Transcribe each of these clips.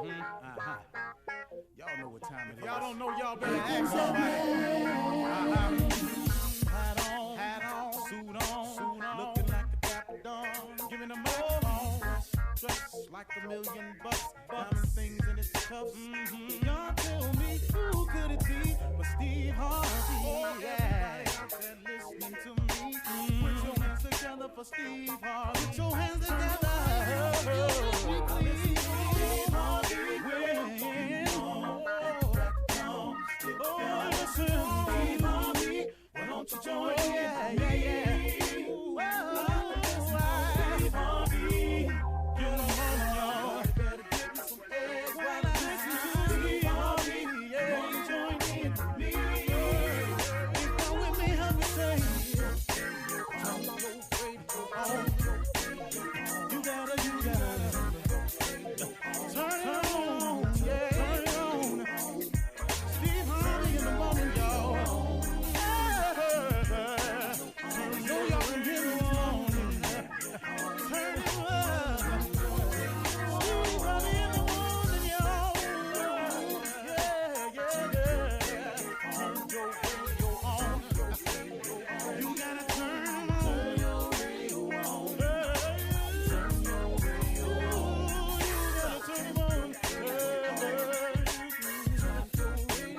Y'all know what time it is. Y'all don't know, y'all better ask somebody. Hat on, suit on, looking like a dapper dog, giving them all dressed like $1,000,000, diamond things in its cuffs. Y'all tell me who could it be but Steve Harvey? Oh, yeah. Everybody out there listening to me, put your hands together for Steve Harvey. Put your hands together. Steve Harvey. Oh, listen, Steve Harvey. Why don't you join me? Yeah. Steve Harvey. Get on, y'all. Better give me some eggs while I listen to Steve Harvey. Yeah, won't you join in with me? If you're with me, help me say, turn your radio on. You gotta turn it on. Yeah, turn it on. Steve Harvey in the morning, y'all. So y'all can get it on. Turn it up. Steve Harvey in the morning, y'all. Yeah. Turn your radio on. You gotta turn your radio on. Turn your radio on. You gotta turn it on.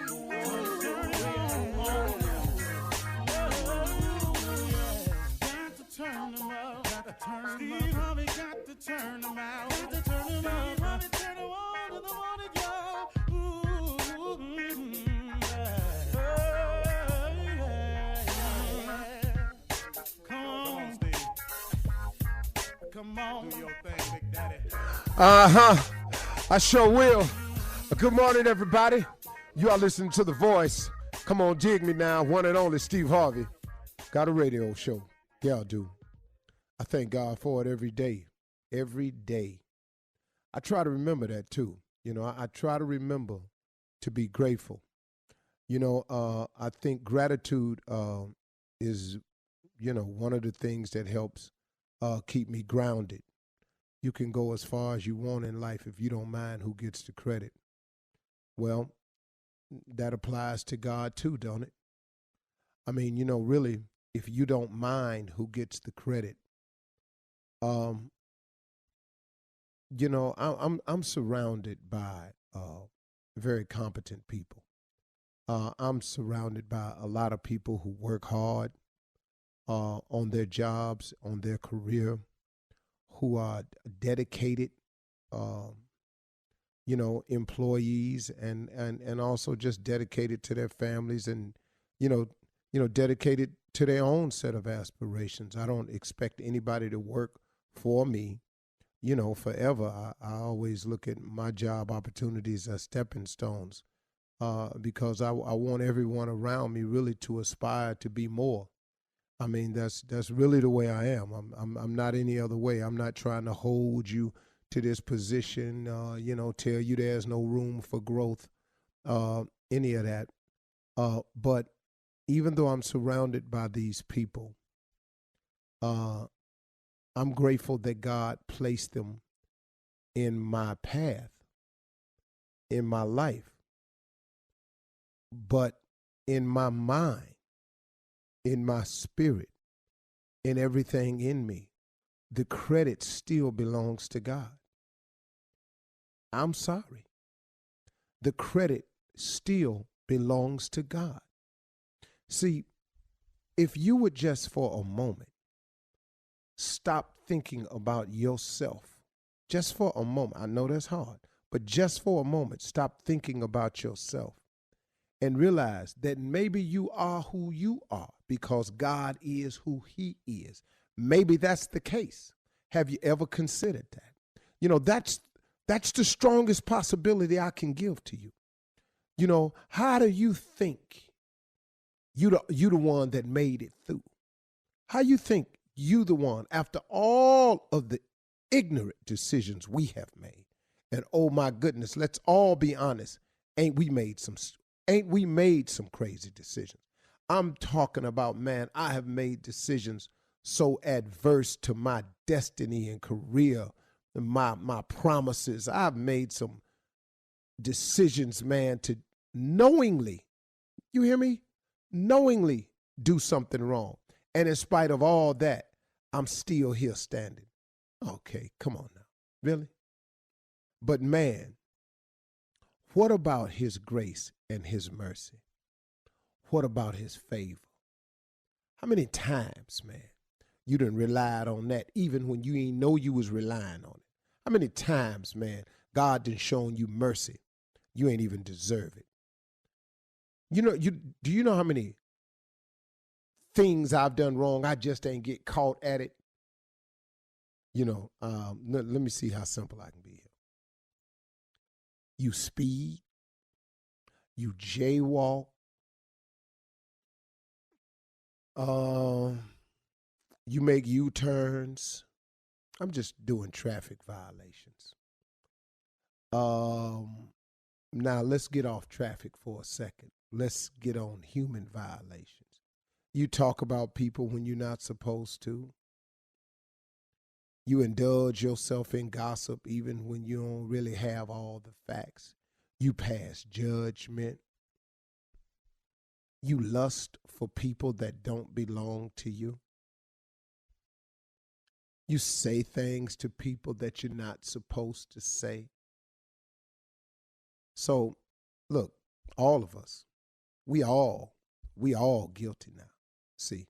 Turn them up. Steve Harvey got to turn them out. Got to turn them out. Steve Harvey turn them on in the morning, y'all. Come on, Steve. Come on. Do your thing, Big Daddy. I sure will. Good morning, everybody. You are listening to The Voice. Come on, dig me now. One and only Steve Harvey. Got a radio show. Yeah, I do. I thank God for it every day. Every day. I try to remember that, too. You know, I try to remember to be grateful. You know, I think gratitude is, one of the things that helps keep me grounded. You can go as far as you want in life if you don't mind who gets the credit. Well, that applies to God, too, don't it? I mean, really, if you don't mind who gets the credit, I'm surrounded by very competent people. I'm surrounded by a lot of people who work hard on their jobs, on their career, who are dedicated, employees, and also just dedicated to their families, and dedicated to their own set of aspirations. I don't expect anybody to work for me, forever. I always look at my job opportunities as stepping stones, because I want everyone around me really to aspire to be more. I mean, that's really the way I am. I'm not any other way. I'm not trying to hold you to this position, tell you there's no room for growth, any of that. But even though I'm surrounded by these people, I'm grateful that God placed them in my path, in my life. But in my mind, in my spirit, in everything in me, the credit still belongs to God. I'm sorry. The credit still belongs to God. See, if you would just for a moment stop thinking about yourself, just for a moment, I know that's hard, but just for a moment, stop thinking about yourself and realize that maybe you are who you are because God is who he is. Maybe that's the case. Have you ever considered that? That's the strongest possibility I can give to you. How do you think you the one that made it through? How you think you the one, after all of the ignorant decisions we have made, and oh my goodness, let's all be honest, ain't we made some crazy decisions? I'm talking about, man, I have made decisions so adverse to my destiny and career, my promises. I've made some decisions, man, to knowingly, you hear me? Knowingly do something wrong. And in spite of all that, I'm still here standing. Okay, come on now. Really? But man, what about his grace and his mercy? What about his favor? How many times, man, you done relied on that even when you ain't know you was relying on it? How many times, man, God done shown you mercy? You ain't even deserve it. You know, do you know how many things I've done wrong? I just ain't get caught at it. You know, let me see how simple I can be here. You speed, you jaywalk, you make U-turns. I'm just doing traffic violations. Now let's get off traffic for a second. Let's get on human violations. You talk about people when you're not supposed to. You indulge yourself in gossip even when you don't really have all the facts. You pass judgment. You lust for people that don't belong to you. You say things to people that you're not supposed to say. So, look, all of us, we all guilty now. See,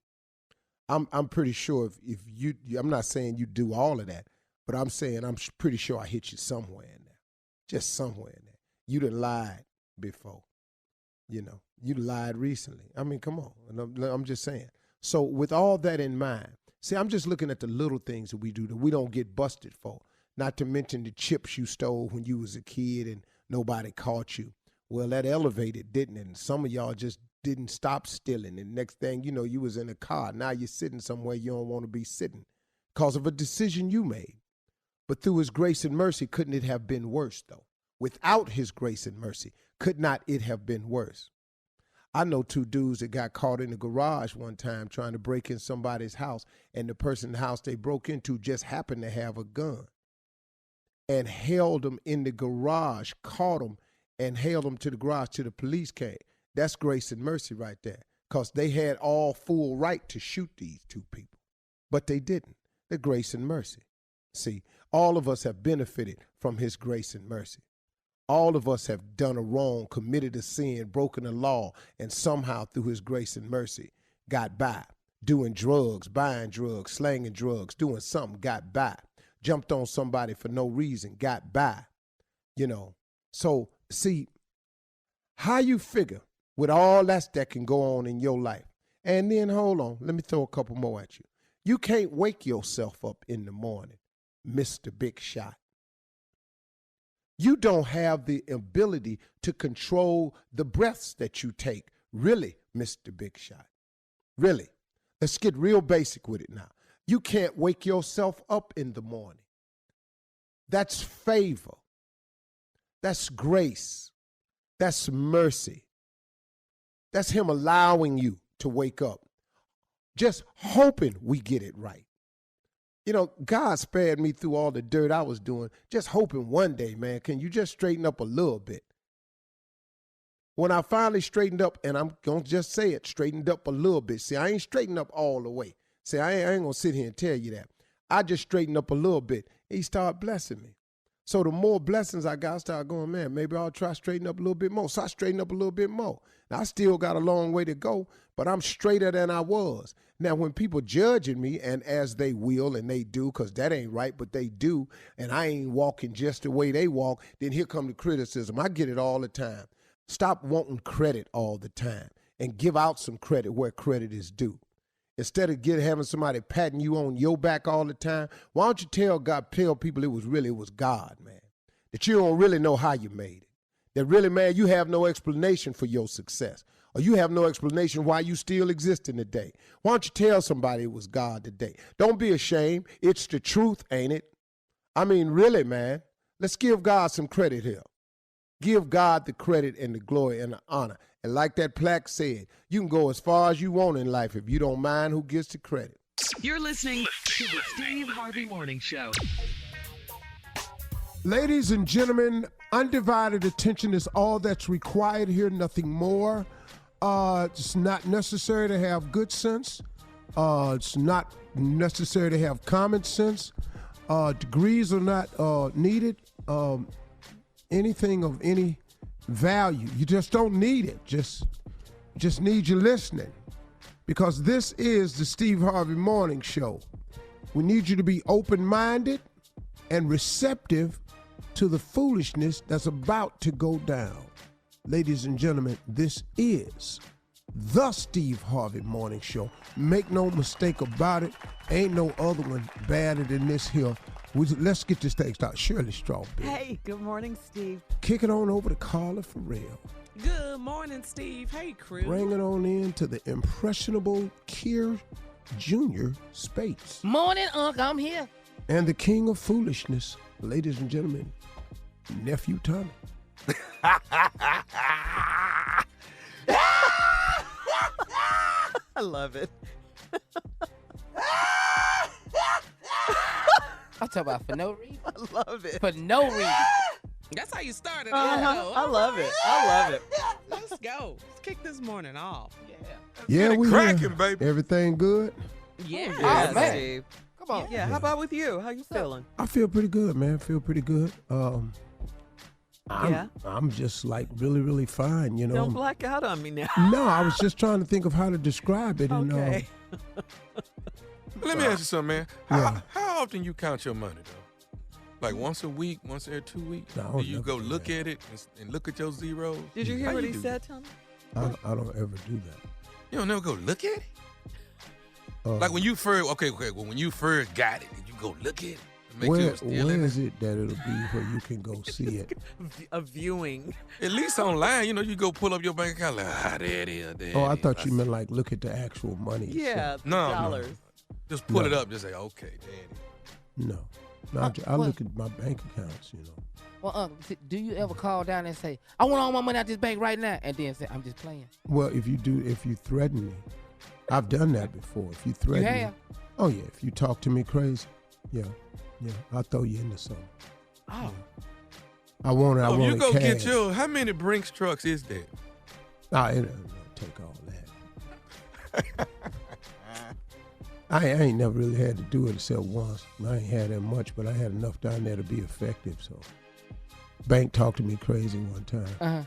I'm pretty sure if you, I'm not saying you do all of that, but I'm saying I'm pretty sure I hit you somewhere in there, just somewhere in there. You done lied before, you know. You lied recently. I mean, come on. And I'm just saying. So with all that in mind, see, I'm just looking at the little things that we do that we don't get busted for. Not to mention the chips you stole when you was a kid and nobody caught you. Well, that elevated, didn't it? And some of y'all just didn't stop stealing. And next thing you know, you was in a car. Now you're sitting somewhere you don't want to be sitting because of a decision you made. But through his grace and mercy, couldn't it have been worse, though? Without his grace and mercy, could not it have been worse? I know two dudes that got caught in the garage one time trying to break in somebody's house, and the person in the house they broke into just happened to have a gun and held them in the garage, caught them, and held them to the garage till the police came. That's grace and mercy right there, because they had all full right to shoot these two people, but they didn't. The grace and mercy. See, all of us have benefited from his grace and mercy. All of us have done a wrong, committed a sin, broken a law, and somehow through his grace and mercy got by. Doing drugs, buying drugs, slanging drugs, doing something, got by. Jumped on somebody for no reason, got by. You know, so see, how you figure with all that can go on in your life. And then, hold on, let me throw a couple more at you. You can't wake yourself up in the morning, Mr. Big Shot. You don't have the ability to control the breaths that you take. Really, Mr. Big Shot. Really. Let's get real basic with it now. You can't wake yourself up in the morning. That's favor. That's grace. That's mercy. That's him allowing you to wake up. Just hoping we get it right. You know, God spared me through all the dirt I was doing, just hoping one day, man, can you just straighten up a little bit? When I finally straightened up, and I'm going to just say it, straightened up a little bit. See, I ain't straightened up all the way. See, I ain't going to sit here and tell you that. I just straightened up a little bit. He started blessing me. So the more blessings I got, I started going, man, maybe I'll try straighten up a little bit more. So I straightened up a little bit more. Now, I still got a long way to go, but I'm straighter than I was. Now, when people judging me, and as they will and they do, because that ain't right, but they do, and I ain't walking just the way they walk, then here come the criticism. I get it all the time. Stop wanting credit all the time and give out some credit where credit is due. Instead of having somebody patting you on your back all the time, why don't you tell people it was God, man. That you don't really know how you made it. That really, man, you have no explanation for your success. Or you have no explanation why you still exist in the day. Why don't you tell somebody it was God today? Don't be ashamed. It's the truth, ain't it? I mean, really, man. Let's give God some credit here. Give God the credit and the glory and the honor. And like that plaque said, you can go as far as you want in life if you don't mind who gets the credit. You're listening to the Steve Harvey Morning Show. Ladies and gentlemen, undivided attention is all that's required here, nothing more. It's not necessary to have good sense. It's not necessary to have common sense. Degrees are not needed. Anything of any value. You just don't need it. Just need you listening. Because this is the Steve Harvey Morning Show. We need you to be open-minded and receptive to the foolishness that's about to go down. Ladies and gentlemen, this is the Steve Harvey Morning Show. Make no mistake about it. Ain't no other one badder than this here. Let's get this thing started. Shirley Strawberry. Hey, good morning, Steve. Kick it on over to Carla for real. Good morning, Steve. Hey, crew. Bring it on in to the impressionable Kier Jr. Spates. Morning, Unc. I'm here. And the king of foolishness, ladies and gentlemen, Nephew Tommy. I love it. I'm talking about for no reason. I love it. For no reason. That's how you started. I love it. I love it. Let's go. Let's kick this morning off. Yeah, we cracking, here. baby. Everything good? Yeah. Yeah, man. Steve. Come on. Yeah, how about with you? How you feeling? I feel pretty good, man. Feel pretty good. Yeah. I'm just like really, really fine, you know. Don't black out on me now. No, I was just trying to think of how to describe it. And, Okay. Let me ask you something, man. Yeah. How often you count your money, though? Like once a week, once every 2 weeks? No, I Do don't you never go do look that. at it and look at your zeros? Did you hear How what you he do said, that? Tommy? I don't ever do that. You don't never go look at it? Like when you first, well, when you first got it, did you go look at it? Make sure Where it's still in is it that it'll be where you can go see it? A viewing. At least online, you go pull up your bank account, like, there it is, there Oh, it I is. thought you meant like look at the actual money. Yeah, the No, no. dollars. Just pull No. it up, just say, okay, there it is. No, I look at my bank accounts, you know. Well, Unc, do you ever call down and say, I want all my money out this bank right now, and then say, I'm just playing? Well, if you threaten me, I've done that before. If you threaten me, have? oh yeah, if you talk to me crazy, yeah, I'll throw you into something. Oh. I want it. I Oh, want you it go cash. get yours. How many Brinks trucks is that? It don't take all that. I ain't never really had to do it except once. I ain't had that much, but I had enough down there to be effective. So, bank talked to me crazy one time. Uh-huh.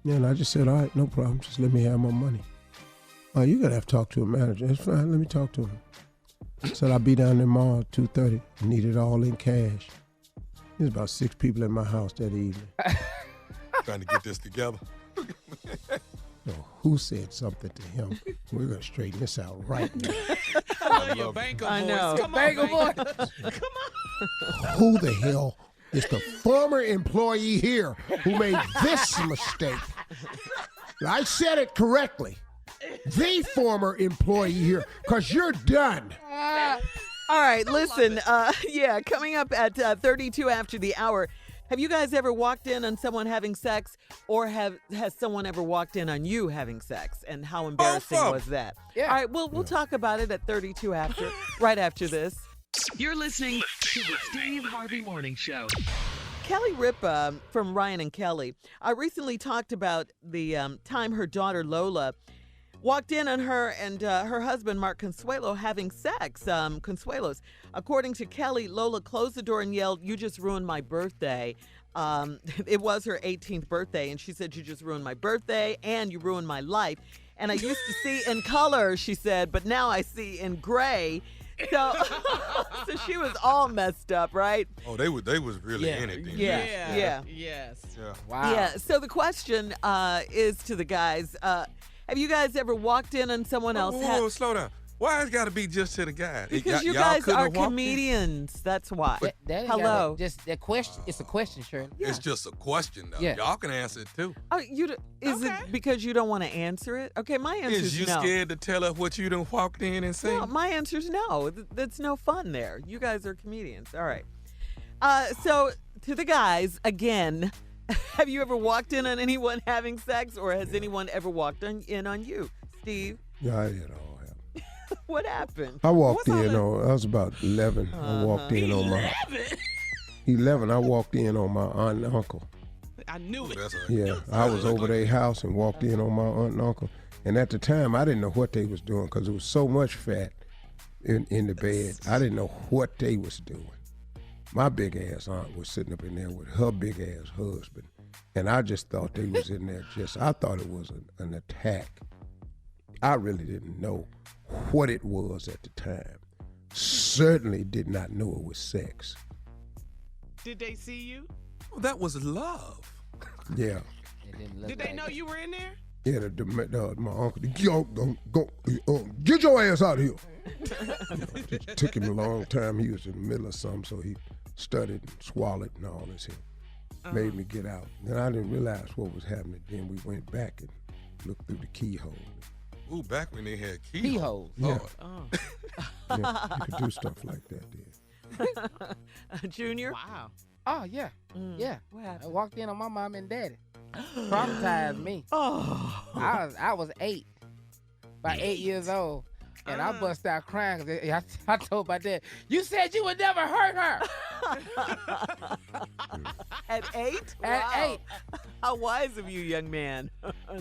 Yeah, and I just said, all right, no problem. Just let me have my money. Oh, you're going to have to talk to a manager. That's fine. Let me talk to him. Said I'll be down there tomorrow at 2:30. Need it all in cash. There's about 6 people in my house that evening. Trying to get this together. So who said something to him? We're going to straighten this out right now. I love your banker I voice. know. Come on, Banker banker. boy. Who the hell is the former employee here who made this mistake? I said it correctly. The former employee here, because you're done. All right, listen. Coming up at 32 after the hour. Have you guys ever walked in on someone having sex, or has someone ever walked in on you having sex, and how embarrassing Both of was that? Yeah. All right, we'll talk about it at 32 after, right after this. You're listening to the Steve Harvey Morning Show. Kelly Ripa from Ryan and Kelly recently talked about the time her daughter Lola walked in on her and her husband, Mark Consuelo, having sex. Consuelos. According to Kelly, Lola closed the door and yelled, "You just ruined my birthday." It was her 18th birthday, and she said, "You just ruined my birthday, and you ruined my life. And I used to see in color," she said, "but now I see in gray." So, so she was all messed up, right? Oh, they was really Yeah. in it then. Yeah. Yes. Yeah. Wow. Yeah. So the question is to the guys: have you guys ever walked in on someone else? Whoa, slow down. Why it's got to be just to the guy? Because you y'all guys couldn't are have walked in? comedians. That's why. That ain't Hello. gotta- Just that question. It's a question, Shirley. It's just a question, though. Yeah. Y'all can answer it, too. Oh, is Okay. it because you don't want to answer it? Okay, my answer Is is you no. scared to tell us what you done walked in and seen? No, my answer is no. That's no fun there. You guys are comedians. All right. So to the guys again, have you ever walked in on anyone having sex, or has anyone ever walked in on you, Steve? Yeah, it all happened. What happened? I walked What's all in that- on, I was about 11. I walked in on my, 11, I walked in on my aunt and uncle. I knew it. Yeah, I was over their house and walked in on my aunt and uncle. And at the time, I didn't know what they was doing because there was so much fat in the bed. I didn't know what they was doing. My big ass aunt was sitting up in there with her big ass husband. And I just thought they was in there I thought it was an attack. I really didn't know what it was at the time. Certainly did not know it was sex. Did they see you? Oh, that was love. Yeah. Did they know you were in there? Yeah, my uncle, get your ass out of here. It took him a long time. He was in the middle of something, so he studied and swallowed and all this here. Made me get out. Then I didn't realize what was happening. Then we went back and looked through the keyhole. Ooh, back when they had Keyholes. Yeah. Oh. Yeah, you could do stuff like that then. Junior? Wow. Oh, yeah. Yeah. What I happened? walked in on my mom and daddy. Traumatized me. Oh. I was 8. About 8 years old. And I bust out crying because I told my dad, you said you would never hurt her. At 8? At Wow. 8. How wise of you, young man.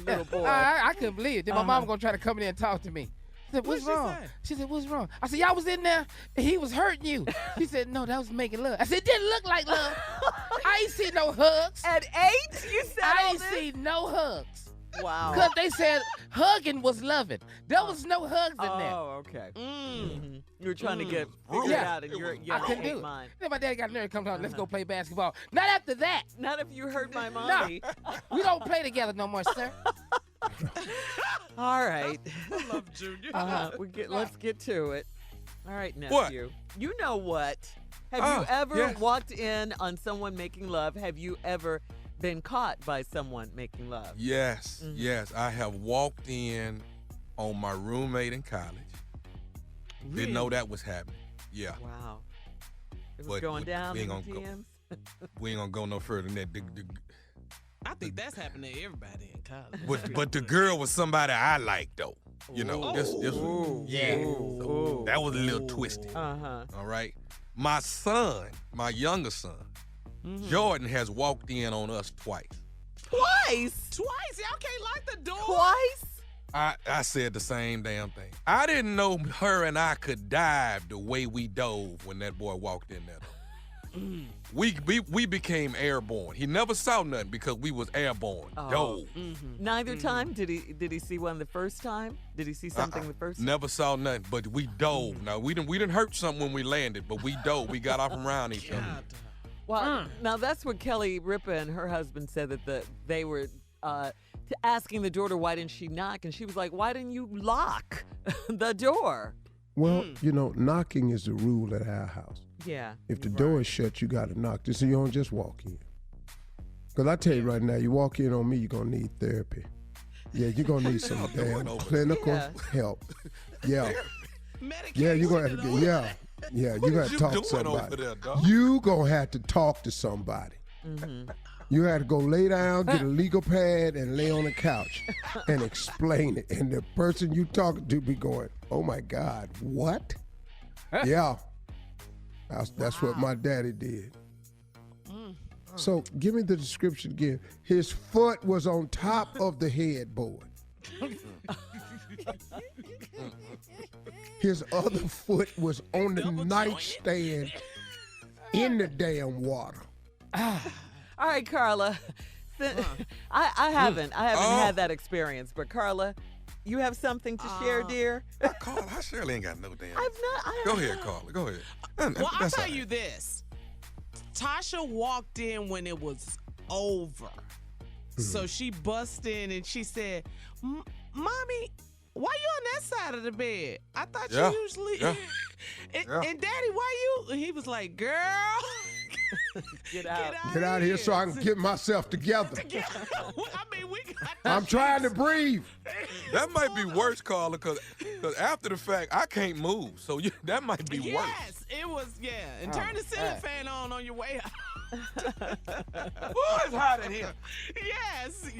Little boy. I couldn't believe it. Then my mom going to try to come in there and talk to me. I said, what's What'd she wrong? say? She said, what's wrong? I said, y'all was in there and he was hurting you. She said, no, that was making love. I said, it didn't look like love. I ain't see no hugs. At 8? You said I all ain't this? see no hugs. Wow. Because they said hugging was loving. There was no hugs in there. Oh, okay. You were trying to get figured Yeah. out in your I couldn't do it. mind. Then my daddy got nerve come on, let's go play basketball. Not after that. Not if you hurt my mommy. We don't play together no more, sir. All right. I love Junior. Let's get to it. All right, What? nephew. You know what? Have you ever walked in on someone making love? Have you ever been caught by someone making love? Yes, yes. I have walked in on my roommate in college. Didn't know that was happening. Yeah. Wow. It was But going down we in ain't the gonna DMs? We ain't gonna go no further than that. I think that's happening to everybody in college. But the girl was somebody I liked though. You know, this Ooh. yeah. Ooh. So Ooh. that was a little twisted. Uh-huh. All right. My son, my younger son, Jordyn has walked in on us twice. Twice? Twice? Y'all can't lock the door? Twice? I said the same damn thing. I didn't know her and I could dive the way we dove when that boy walked in there. We became airborne. He never saw nothing because we was airborne. Dove. Neither time? Did he see one the first time? Did he see something the first time? Never saw nothing, but we dove. Now we didn't hurt something when we landed, but we dove. We got off around each other. Well, now that's what Kelly Ripa and her husband said that they were asking the daughter why didn't she knock, and she was like, why didn't you lock the door? Well, you know, knocking is the rule at our house. Yeah. If the door is shut, you got to knock. So you don't just walk in. Because I tell you right now, you walk in on me, you're going to need therapy. Yeah, you're going to need some damn clinical help. Yeah. Yeah, you're going to have to get, yeah, you're going to talk to somebody. You're going to have to talk to somebody. You had to go lay down, get a legal pad, and lay on the couch and explain it. And the person you talking to be going, oh, my God, what? Yeah. That's what my daddy did. So give me the description again. His foot was on top of the headboard. His other foot was on the nightstand in the damn water. All right, Carla. I haven't had that experience, but Carla, you have something to share, dear? Carla, I surely ain't got no damn. I've not. Go ahead, Carla. Go ahead. Well, I'll That's tell all you right. this. Tasha walked in when it was over. So she bust in and she said, Mommy, why you on that side of the bed? I thought Yeah. you usually... Yeah. And Daddy, why you... He was like, girl... Get out. Get out of here so I can get myself together. I mean, we got... I'm trying to breathe. That might be worse, Carla, because after the fact, I can't move. So that might be worse. Yes, it was, yeah. And turn the ceiling fan on your way out. Boy, it's hot in here. Yes.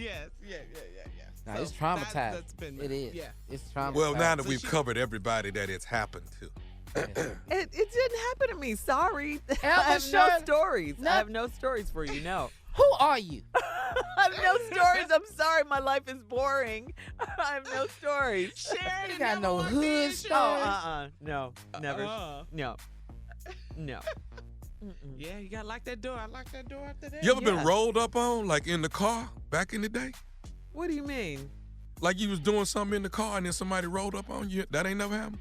Nah, it's So traumatized. that's been It is. Yeah. It's traumatized. Well, now that we've covered everybody that it's happened to. It didn't happen to me. Sorry. I Elvis have no Shirley? stories. No. I have no stories for you. No. Who are you? I have no stories. I'm sorry. My life is boring. I have no stories. Sharon, You got never no wanna be hood in stories? Oh, no, never. Uh-uh. No. Mm-mm. Yeah, you gotta lock that door. I locked that door after that. You ever Yeah. been rolled up on, like in the car back in the day? What do you mean? Like you was doing something in the car and then somebody rolled up on you? That ain't never happened?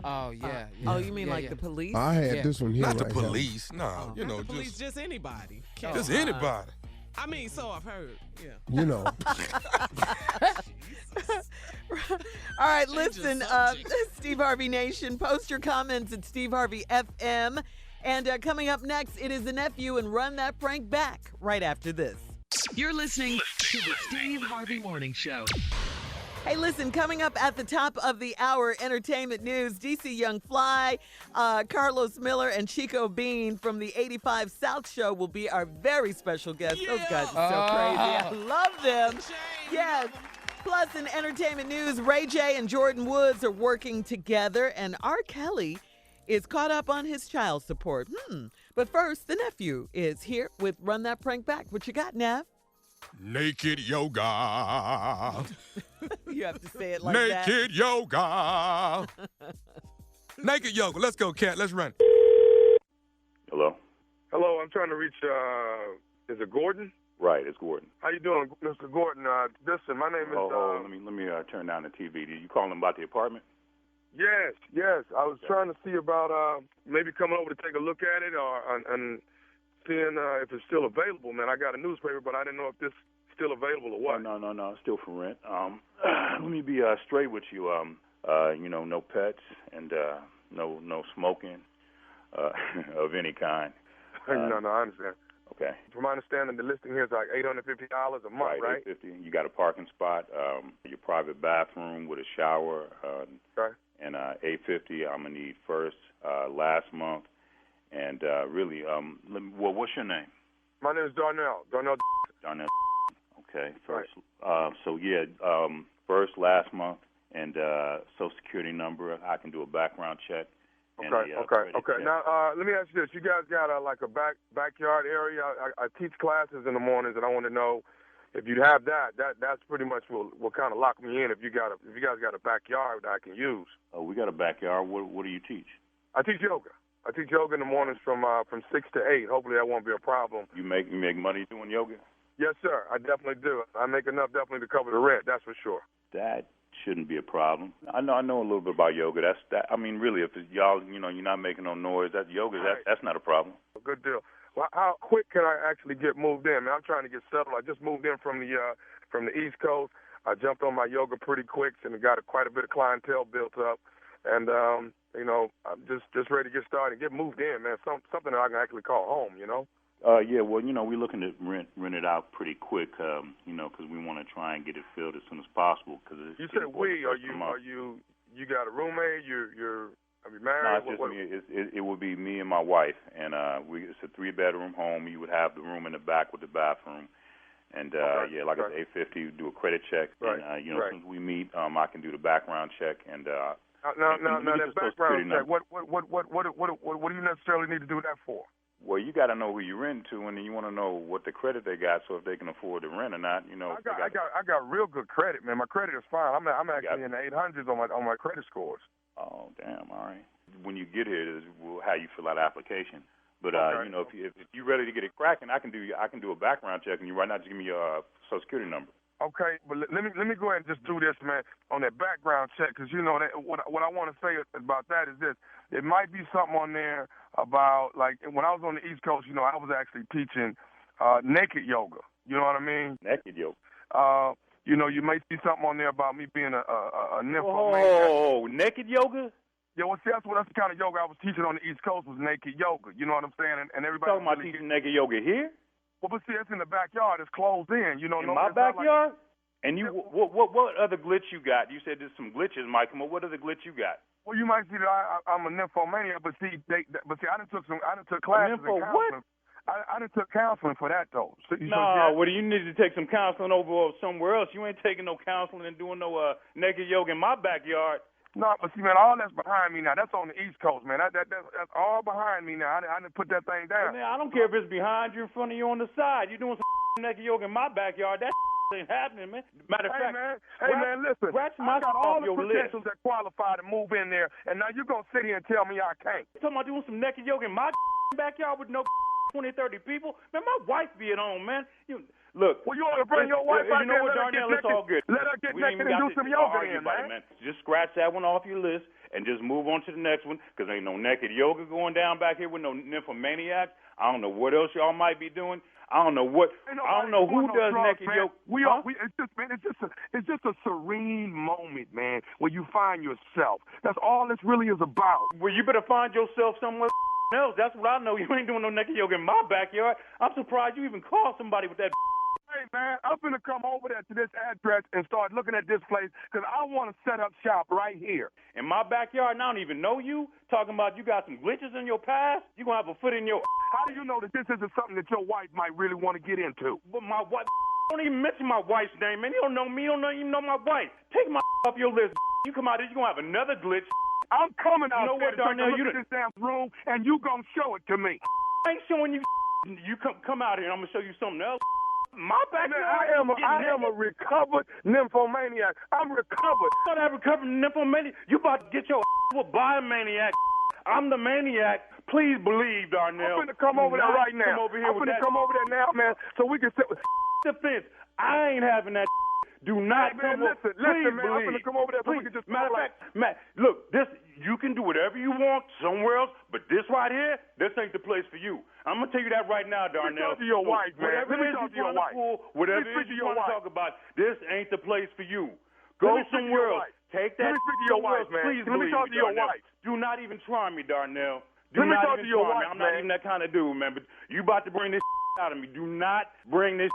Oh, yeah. Oh, you mean Yeah, like yeah. the police? I had Yeah. this one here. Not the right here. police. No, you Not know, the police, just just anybody. just anybody. I mean, so I've heard. Yeah. You know. All right, Change the listen, subject. Steve Harvey Nation, post your comments at Steve Harvey FM. And coming up next, it is the nephew and Run That Prank Back right after this. You're listening to the Steve Harvey Morning Show. Hey, listen, coming up at the top of the hour, entertainment news, DC Young Fly, Carlos Miller, and Chico Bean from the 85 South Show will be our very special guests. Those guys are so crazy. I love them. Yes. Plus, in entertainment news, Ray J and Jordyn Woods are working together, and R. Kelly is caught up on his child support. But first, the nephew is here with Run That Prank Back. What you got, Nev? Naked yoga. You have to say it like that. Naked yoga. Naked yoga. Let's go, cat. Let's run. Hello? Hello, I'm trying to reach, is it Gordon? Right, it's Gordon. How you doing, Mr. Gordon? Listen, my name is, let me turn down the TV. Did you call him about the apartment? Yes. I was trying to see about, maybe coming over to take a look at it and seeing if it's still available, man. I got a newspaper, but I didn't know if this is still available or what. No, it's still for rent. Let me be straight with you. No pets and no smoking of any kind. No, I understand. Okay. From my understanding, the listing here is like $850 a month, right? $850. You got a parking spot, your private bathroom with a shower, Okay. and $850. I'm gonna need first, last month, and really, what's your name? My name is Darnell. Darnell. Okay, first. First, last month, and Social Security number. I can do a background check. Okay. Now, let me ask you this. You guys got like a backyard area? I teach classes in the mornings, and I want to know if you have that's pretty much will kind of lock me in if you guys got a backyard that I can use. Oh, we got a backyard. What do you teach? I teach yoga. I teach yoga in the mornings from 6 to 8. Hopefully that won't be a problem. You make money doing yoga? Yes, sir. I definitely do. I make enough definitely to cover the rent. That's for sure. That shouldn't be a problem. I know a little bit about yoga. I mean, really, if y'all, you're not making no noise, that's yoga. Right. That's not a problem. Good deal. Well, how quick can I actually get moved in? Man, I'm trying to get settled. I just moved in from the East Coast. I jumped on my yoga pretty quick and got quite a bit of clientele built up. And I'm just ready to get started and get moved in, man. Something that I can actually call home, Yeah, well, we're looking to rent it out pretty quick, because we want to try and get it filled as soon as possible. You said we? Are you got a roommate? Are you married? No, it's just me. It would be me and my wife, and it's a 3-bedroom home. You would have the room in the back with the bathroom, and okay. like I said, $850. Do a credit check, right. and as soon as we meet, I can do the background check, and now that background check. What do you necessarily need to do that for? Well, you got to know who you're renting to, and then you want to know what the credit they got, so if they can afford to rent or not. I got real good credit, man. My credit is fine. I'm actually in the 800s on my credit scores. Oh, damn! All right. When you get here, is how you fill out the application. But okay. if you're ready to get it cracking, I can do a background check, and you right now just give me your Social Security number. Okay, but let me go ahead and just do this, man, on that background check, because that what I want to say about that is this: it might be something on there about, like, when I was on the East Coast, I was actually teaching naked yoga. You know what I mean? Naked yoga. You may see something on there about me being a nymphomaniac. Oh, naked yoga? Yeah, well, see, that's the kind of yoga I was teaching on the East Coast was naked yoga. You know what I'm saying? And everybody talking about teaching naked yoga here? Well, but see, it's in the backyard. It's closed in. In my backyard? And what other glitch you got? You said there's some glitches, Mike. What other glitch you got? Well, you might see that I'm a nymphomaniac, but see, I done took classes in counseling. What? I done took counseling for that though. Well, you need to take some counseling over somewhere else. You ain't taking no counseling and doing no naked yoga in my backyard. No, but see, man, all that's behind me now. That's on the East Coast, man. That's all behind me now. I didn't put that thing down. Man, I don't care if it's behind you, in front of you, on the side. You're doing some naked yoga in my backyard. That ain't happening, man. Matter of fact, man, listen. I got all the potentials list that qualify to move in there, and now you're going to sit here and tell me I can't. You talking about doing some naked yoga in my backyard with no 20, 30 people? Man, my wife be at home, man. Look. Well, you ought to bring your wife out there. You know what, Darnell? It's all good. Let her get naked and do some yoga in, man. Just scratch that one off your list and just move on to the next one, because ain't no naked yoga going down back here with no nymphomaniacs. I don't know what else y'all might be doing. I don't know what. I don't know who does naked yoga. It's just a serene moment, man, where you find yourself. That's all this really is about. Well, you better find yourself somewhere else. That's what I know. You ain't doing no naked yoga in my backyard. I'm surprised you even called somebody with that. Hey, man, I'm going to come over there to this address and start looking at this place, because I want to set up shop right here. In my backyard, and I don't even know you, talking about you got some glitches in your past? You going to have a foot in your... How do you know that this isn't something that your wife might really want to get into? But my wife... Don't even mention my wife's name, man. You don't know me. You don't even know my wife. Take my off your list. You come out here, you're going to have another glitch. I'm coming out there to take a look at this damn room, and you going to show it to me. I ain't showing you. You come out here, and I'm going to show you something else. My backyard. I am a recovered nymphomaniac. I'm recovered. I'm not recovered nymphomaniac. You about to get your whooped by a maniac. I'm the maniac. Please believe, Darnell. I'm going to come over there right now. I'm going to come over there now, man, so we can sit with defense. I ain't having that. Do not come over. Listen, man. I'm going to come over there so we can just matter of fact, Matt, look, you can do whatever you want somewhere else, but this right here, this ain't the place for you. I'm going to tell you that right now, Darnell. Let me talk to your wife, man. Whatever it is you want to pull, whatever it is you want to talk about, this ain't the place for you. Go somewhere else. Take that. Let me speak to your wife, man. Please let me talk to your wife. Do not even try me, Darnell. Let me talk to your wife, I'm not even that kind of dude, man. But you about to bring this out of me. Do not bring this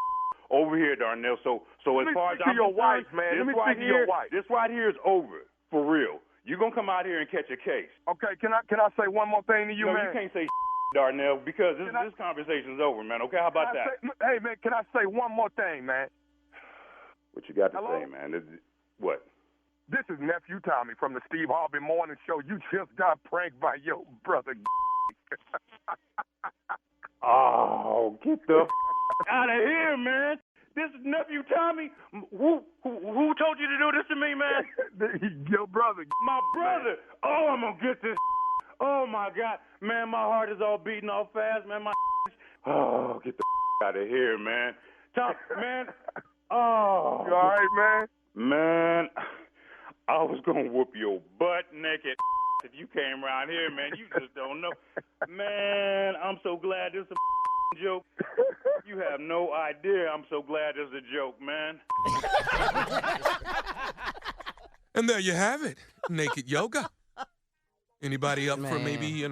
over here, Darnell. So as far as I'm concerned, this right here is over for real. You're gonna come out here and catch a case. Okay, can I say one more thing to you, man? No, you can't say Darnell, because this conversation's over, man. Okay, how about that? Hey, man, can I say one more thing, man? What you got to say, man? What? This is Nephew Tommy from the Steve Harvey Morning Show. You just got pranked by your brother. Oh, get the out of here, man. This is Nephew Tommy. Who told you to do this to me, man? Your brother. My brother. Oh, I'm going to get this. Oh, my God. Man, my heart is all beating all fast, man. Oh, get the out of here, man. Tom, man. Oh. You all right, man? Man, I was going to whoop your butt naked if you came around here, man. You just don't know. Man, I'm so glad this is a joke. You have no idea. I'm so glad this is a joke, man. And there you have it. Naked yoga. Anybody up for maybe,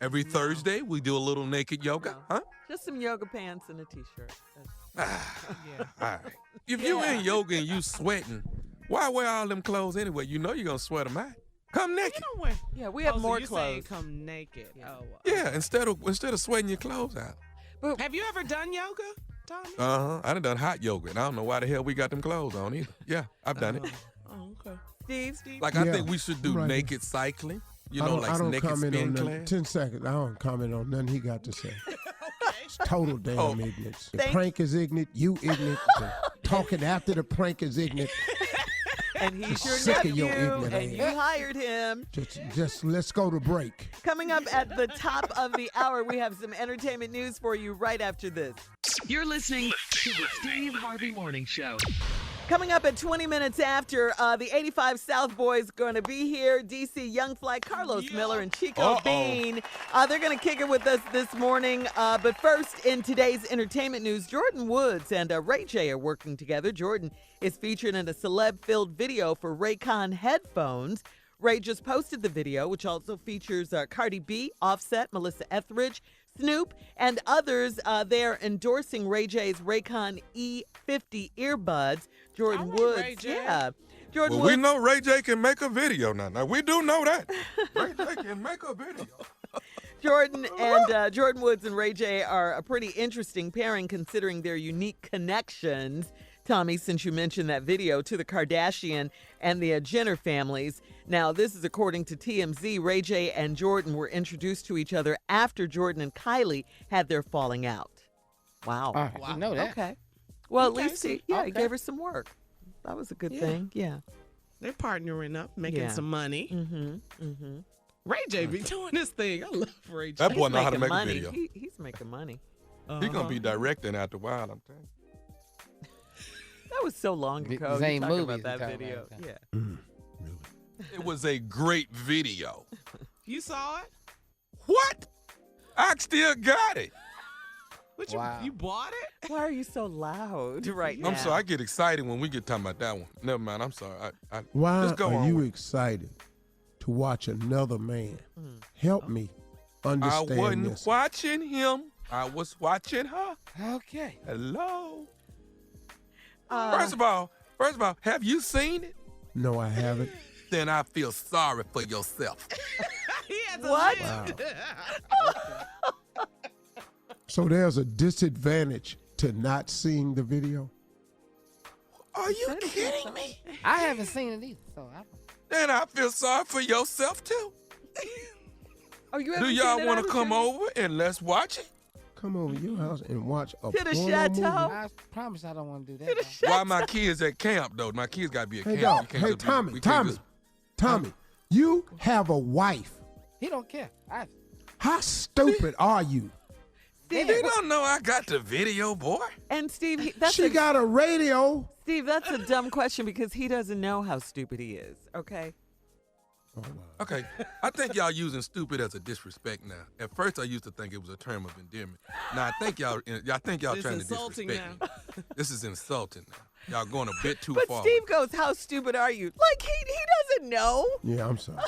every Thursday we do a little naked yoga, huh? Just some yoga pants and a T-shirt. All right. If you in yoga and you sweating, why wear all them clothes anyway? You know you're going to sweat them out. Come naked. Yeah, we have more so clothes. Come naked. Yeah, instead of sweating your clothes out. But have you ever done yoga, Tommy? I done hot yoga, and I don't know why the hell we got them clothes on either. Yeah, I've done it. Oh, okay. Steve? Like, I think we should do naked cycling. Like naked spin class. 10 seconds. I don't comment on nothing he got to say. It's total damn ignorance. The prank is ignorant. You ignorant. Talking after the prank is ignorant. And he's your sick nephew, of your ignorant and you hired him. Just let's go to break. Coming up at the top of the hour, we have some entertainment news for you right after this. You're listening to the Steve Harvey Morning Show. Coming up at 20 minutes after, the 85 South Boys going to be here. DC Young Fly, Carlos Miller, and Chico Bean. They're going to kick it with us this morning. But first, in today's entertainment news, Jordyn Woods and Ray J are working together. Jordyn is featured in a celeb-filled video for Raycon headphones. Ray just posted the video, which also features Cardi B, Offset, Melissa Etheridge, Snoop, and others. They're endorsing Ray J's Raycon E50 earbuds. Jordyn Woods, Jordyn Woods. We know Ray J can make a video now. Now we do know that. Ray J can make a video. Jordyn Woods and Ray J are a pretty interesting pairing considering their unique connections. Tommy, since you mentioned that video, to the Kardashian and the Jenner families. Now, this is according to TMZ. Ray J and Jordyn were introduced to each other after Jordyn and Kylie had their falling out. Wow. I didn't know that. Okay. Well, Okay, at least he gave her some work. That was a good thing. Yeah. They're partnering up, making some money. Mm-hmm. Ray J be doing this thing. I love Ray J. That boy know how to Making make money. a video. He's making money. He gonna be directing after a while, I'm telling you. That was so long ago. His ain't Talking movies about that he talking video. about. Yeah. It was a great video. You saw it? What? I still got it. What Wow. you bought it? Why are you so loud right now? I'm sorry, I get excited when we get talking about that one. Never mind, I'm sorry. Why just go are on you with it. excited to watch another man? Help me I understand wasn't this. watching him. I was watching her. Okay. Hello. Uh, First of all, have you seen it? No, I haven't. Then I feel sorry for yourself. He has a What? list. So there's a disadvantage to not seeing the video? Are you kidding me? I haven't seen it either, so I don't. Then I feel sorry for yourself too. Oh, you Do haven't y'all seen it, want to come Anderson? over and let's watch it? Come over to your house and watch a To the porno chateau? movie? I promise I don't want to do that. Why my kids at camp though? My kids got to be at Hey, camp. dog. You can't Hey, just be- Tommy, we can't Tommy, just- Tommy, you have a wife. He don't care. How stupid are you? You don't know I got the video, boy. And Steve, She got a radio. Steve, that's a dumb question because he doesn't know how stupid he is. Okay. Okay, I think y'all using stupid as a disrespect now. At first, I used to think it was a term of endearment. Now I think y'all It's trying to insulting disrespect me. This is insulting now. Y'all going a bit too But far. Steve goes, "How stupid are you?" Like he doesn't know. Yeah, I'm sorry.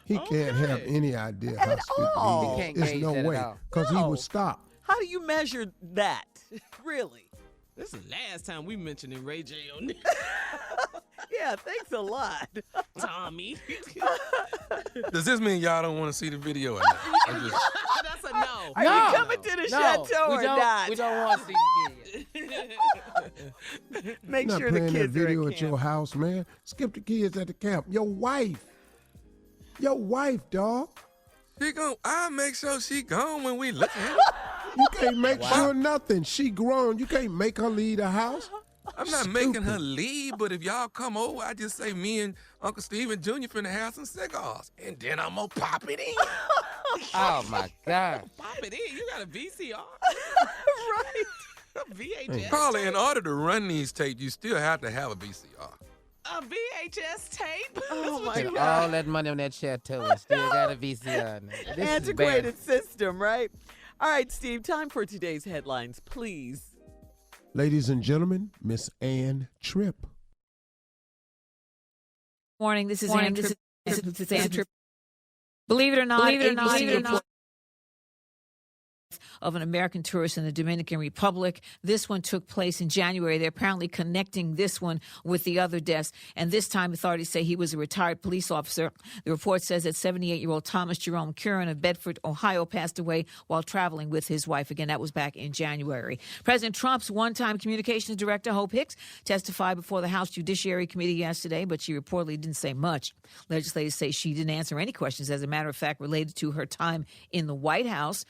He can't have any idea how stupid all. he He is. can't There's gauge no that at way, all. because he No. would stop. How do you measure that? Really? This is the last time we mentioned Ray J on this. Yeah. Thanks a lot. Tommy. Does this mean y'all don't want to see the video? Or not? I'm just, That's a no. Are you coming to the chateau we or don't, not? We don't want to see the video. Make Not sure the playing that kids are video at at your camp. house, man. Skip the kids at the camp. Your wife, dog. I'll make sure she gone when we look at her. You can't make sure nothing. She grown. You can't make her leave the house. I'm not making her leave, but if y'all come over, I just say me and Uncle Steve and Junior finna have some cigars, and then I'm gonna pop it in. Oh my God. Pop it in. You got a VCR? Right. A VHS? Carla, in order to run these tapes, you still have to have a VCR. A VHS tape? Oh my Spent God. all that money on that chateau and still got a VCR. Now. This is Antiquated bad. system, right? All right, Steve, time for today's headlines, please. Ladies and gentlemen, Miss Ann Tripp. Morning. This is Ann Tripp. This is Ann Tripp. Believe it or not, ABC report of an American tourist in the Dominican Republic. This one took place in January. They're apparently connecting this one with the other deaths. And this time, authorities say he was a retired police officer. The report says that 78-year-old Thomas Jerome Curran of Bedford, Ohio, passed away while traveling with his wife. Again, that was back in January. President Trump's one-time communications director, Hope Hicks, testified before the House Judiciary Committee yesterday, but she reportedly didn't say much. Legislators say she didn't answer any questions, as a matter of fact, related to her time in the White House.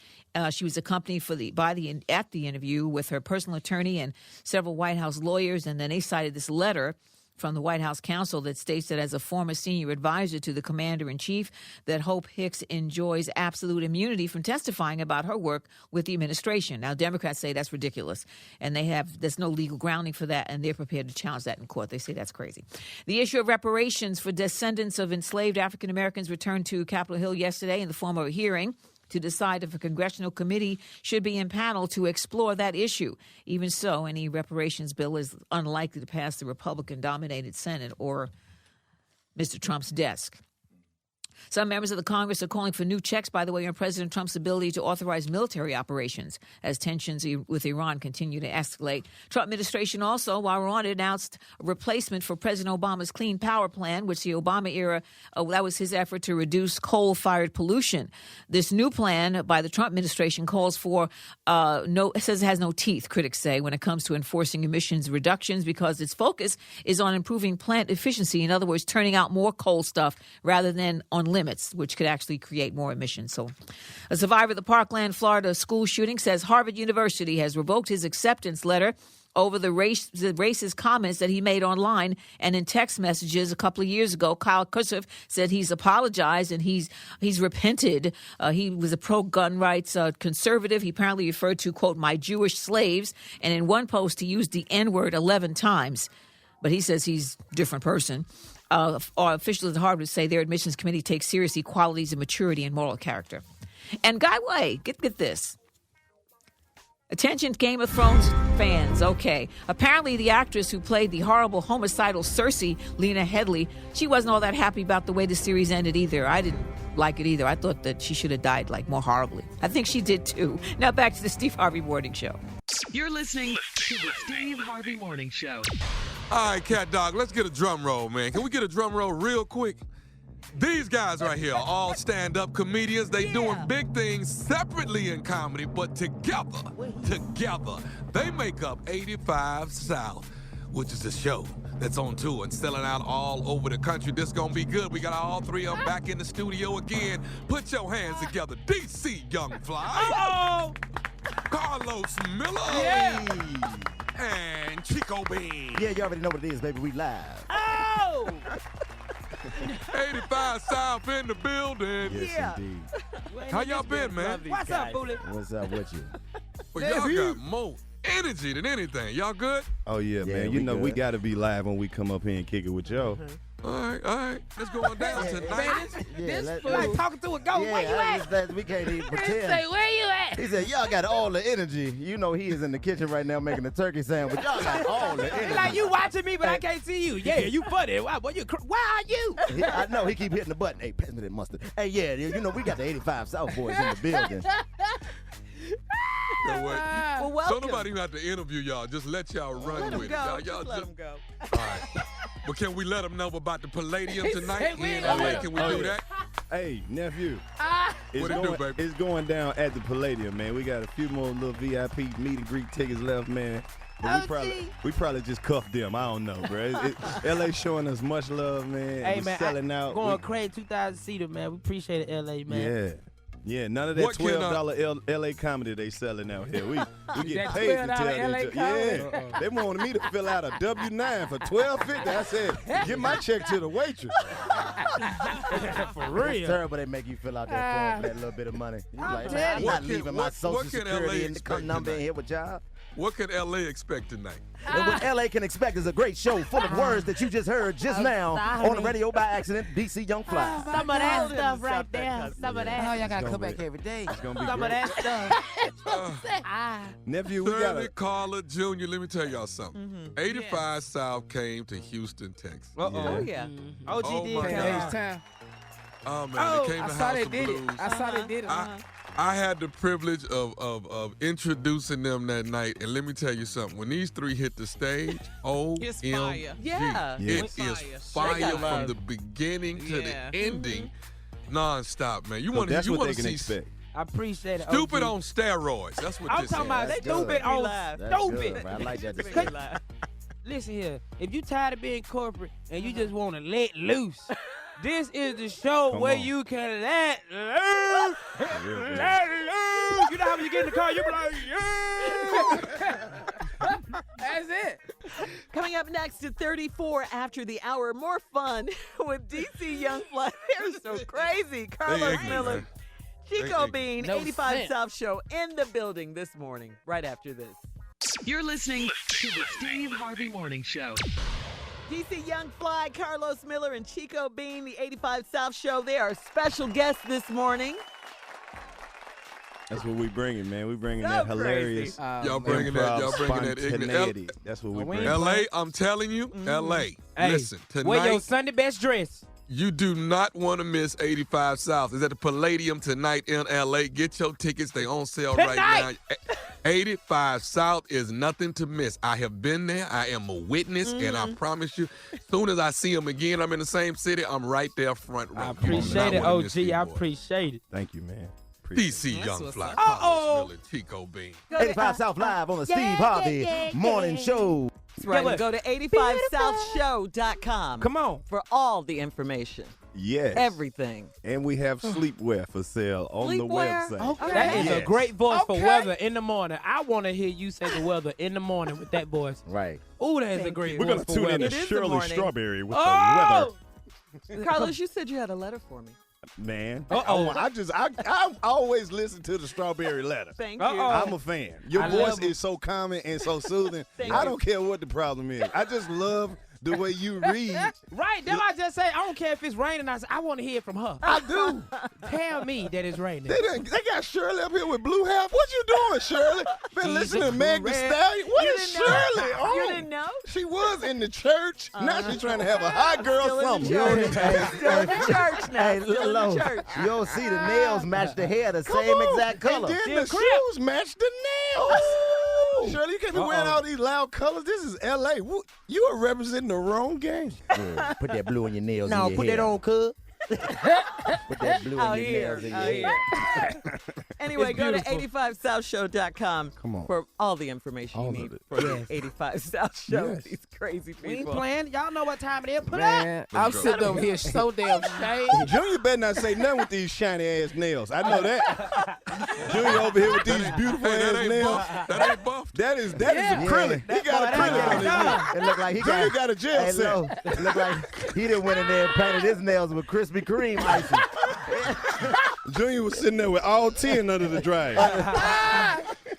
She was accompanied at the interview with her personal attorney and several White House lawyers, and then they cited this letter from the White House counsel that states that as a former senior advisor to the commander-in-chief, that Hope Hicks enjoys absolute immunity from testifying about her work with the administration. Now, Democrats say that's ridiculous, and there's no legal grounding for that, and they're prepared to challenge that in court. They say that's crazy. The issue of reparations for descendants of enslaved African Americans returned to Capitol Hill yesterday in the form of a hearing to decide if a congressional committee should be impaneled to explore that issue. Even so, any reparations bill is unlikely to pass the Republican-dominated Senate or Mr. Trump's desk. Some members of the Congress are calling for new checks, by the way, on President Trump's ability to authorize military operations as tensions with Iran continue to escalate. Trump administration also, while we're on it, announced a replacement for President Obama's Clean Power Plan, which the Obama era, that was his effort to reduce coal-fired pollution. This new plan by the Trump administration calls for it says it has no teeth, critics say, when it comes to enforcing emissions reductions because its focus is on improving plant efficiency. In other words, turning out more coal stuff rather than on limits, which could actually create more emissions. So a survivor of the Parkland, Florida school shooting says Harvard University has revoked his acceptance letter over the racist comments that he made online and in text messages a couple of years ago. Kyle Kursov said he's apologized and he's repented. He was a pro-gun rights conservative. He apparently referred to, quote, my Jewish slaves. And in one post, he used the N-word 11 times. But he says he's a different person. Officials at Harvard say their admissions committee takes seriously qualities of maturity and moral character. And Guy Way, get this. Attention, Game of Thrones fans. Okay. Apparently, the actress who played the horrible homicidal Cersei, Lena Headey, she wasn't all that happy about the way the series ended either. I didn't like it either. I thought that she should have died, more horribly. I think she did, too. Now back to the Steve Harvey Morning Show. You're listening to the Steve Harvey Morning Show. All right, Cat Dog, let's get a drum roll, man. Can we get a drum roll real quick? These guys right here, all stand-up comedians. They doing big things separately in comedy, but together, they make up 85 South, which is a show that's on tour and selling out all over the country. This gonna be good. We got all three of them back in the studio again. Put your hands together. DC Young Fly. Uh-oh. Carlos Miller. Yeah. And Chico Bean. Yeah, you already know what it is, baby. We live. Oh! 85 South in the building. Yes, indeed. How y'all been, man? What's up, Bullet? What's up with you? Well, y'all got more energy than anything. Y'all good? Oh, yeah, man. You know, we got to be live when we come up here and kick it with y'all. All right. Let's go on down tonight. This fool like talking to a ghost. Yeah, Where you at? We can't even pretend. Say, where you at? He said, y'all got all the energy. You know he is in the kitchen right now making a turkey sandwich. Y'all got all the energy. Like, you watching me, but I can't see you. Yeah, you funny. Where are you? I know, he keep hitting the button. Hey, pass me that mustard. Hey, yeah, you know, we got the 85 South boys in the building. You know what? Well, welcome. So nobody even have to interview y'all. Just let y'all run with it. Y'all Just let them go. All right. But can we let them know about the Palladium tonight? He In said LA? Can we do that? Hey, nephew. What it do, baby? It's going down at the Palladium, man. We got a few more little VIP meet and greet tickets left, man. But we probably just cuffed them. I don't know, bro. LA showing us much love, man. Hey, We're man, selling out. Going crazy, 2,000 seater, man. We appreciate it, LA, man. Yeah, none of that What can, $12 LA comedy they selling out here. We get That paid to tell $12 LA each other. Yeah, they wanted me to fill out a W-9 for $12.50. I said, give my check to the waitress. For real. It's terrible they make you fill out that form for that little bit of money. You like, man, I'm not leaving my social security and the number in here with y'all. What can LA expect tonight? And what LA can expect is a great show full of words that you just heard just now on the radio by accident, DC Young Fly. Some of that stuff right there. Some of that. Oh, y'all gotta come back every day. It's gonna be Some of great. that stuff. Nephew, we got Shirley, Carla, Jr., let me tell y'all something. 85 South came to Houston, Texas. Oh, yeah. OG Oh, did my come. God. Oh, man, they came I to saw House they of did Blues. it. I saw they did it. I had the privilege of introducing them that night, and let me tell you something. When these three hit the stage, It's fire. Yeah. it It's is fire. fire from the beginning to the ending, nonstop, man. You want that's what they to can see expect. I appreciate it. Stupid OG. on steroids. That's what I'm this talking is. about That's stupid good. on That's stupid. good, bro. I like that. Pretty live. Listen here, if you tired of being corporate and you just want to let loose, this is the show Come where on. you can let loose. Let loose. You know how when you get in the car, you be like, yeah. That's it. Coming up next at 34 after the hour, more fun with DC Young Fly. They're so crazy. Carlos ignorant, Miller, man. Chico They Bean, No 85 sense. South Show in the building this morning, right after this. You're listening to the Steve Harvey Morning Show. DC Young Fly, Carlos Miller, and Chico Bean, the 85 South Show. They are special guests this morning. That's what we bringing, man. We bringing So that hilarious Y'all bringing that. Y'all bringing that ignorant. spontaneity. That's what we bring. LA, I'm telling you, LA. Hey, Listen, wear your tonight. Sunday best dress. You do not want to miss 85 South. It's at the Palladium tonight in L.A. Get your tickets. They on sale right now. 85 South is nothing to miss. I have been there. I am a witness, and I promise you, as soon as I see them again, I'm in the same city, I'm right there front row. I appreciate it, OG. I appreciate it. Thank you, man. DC Young Fly, Carlos Miller, Chico Bean. 85 South Live on the Steve Harvey Morning Show. That's right. Go to 85southshow.com. Come on. For all the information. Yes. Everything. And we have sleepwear for sale on the website. Okay. That is a great voice for weather in the morning. I want to hear you say the weather in the morning with that voice. Right. Ooh, that is a great We're voice going to for tune in weather. to Shirley Strawberry with the weather. Carlos, you said you had a letter for me. Man. Uh-oh. I always listen to the Strawberry Letter. Thank you. I'm a fan. Your voice is so calming and so soothing. I don't care what the problem is. I just love the way you read. Right. That's why I just say, I don't care if it's raining. I want to hear it from her. I do. Tell me that it's raining. They got Shirley up here with blue hair. What you doing, Shirley? Been listening to Meg Thee Stallion. What is Shirley on? You didn't know? She was in the church. Now she's trying to have a hot girl summer. Still in the church now. Hey, Still in Lo, the church. you don't see the nails match the hair the same exact color. And then the shoes match the nails. Shirley, you can't be wearing all these loud colors. This is L.A. You are representing the wrong game. Yeah, put that blue in your nails. No, in your put hair. that on, cuz. Put that blue in your nails in your hair. Anyway, go to 85southshow.com Come on. for all the information you need for the 85 South Show. Yes. These crazy We ain't people. playing. Y'all know what time it is. Put Man, up. I'm sitting over here so damn shady. Junior better not say nothing with these shiny ass nails. I know that. Junior over here with these beautiful ass nails. That ain't buff. That is acrylic. He got acrylic on his nails. It look like he Junior got a jail set. Lo, it look like he done went in there and painted his nails with Krispy Kreme icing. Junior was sitting there with all 10 under the dryer.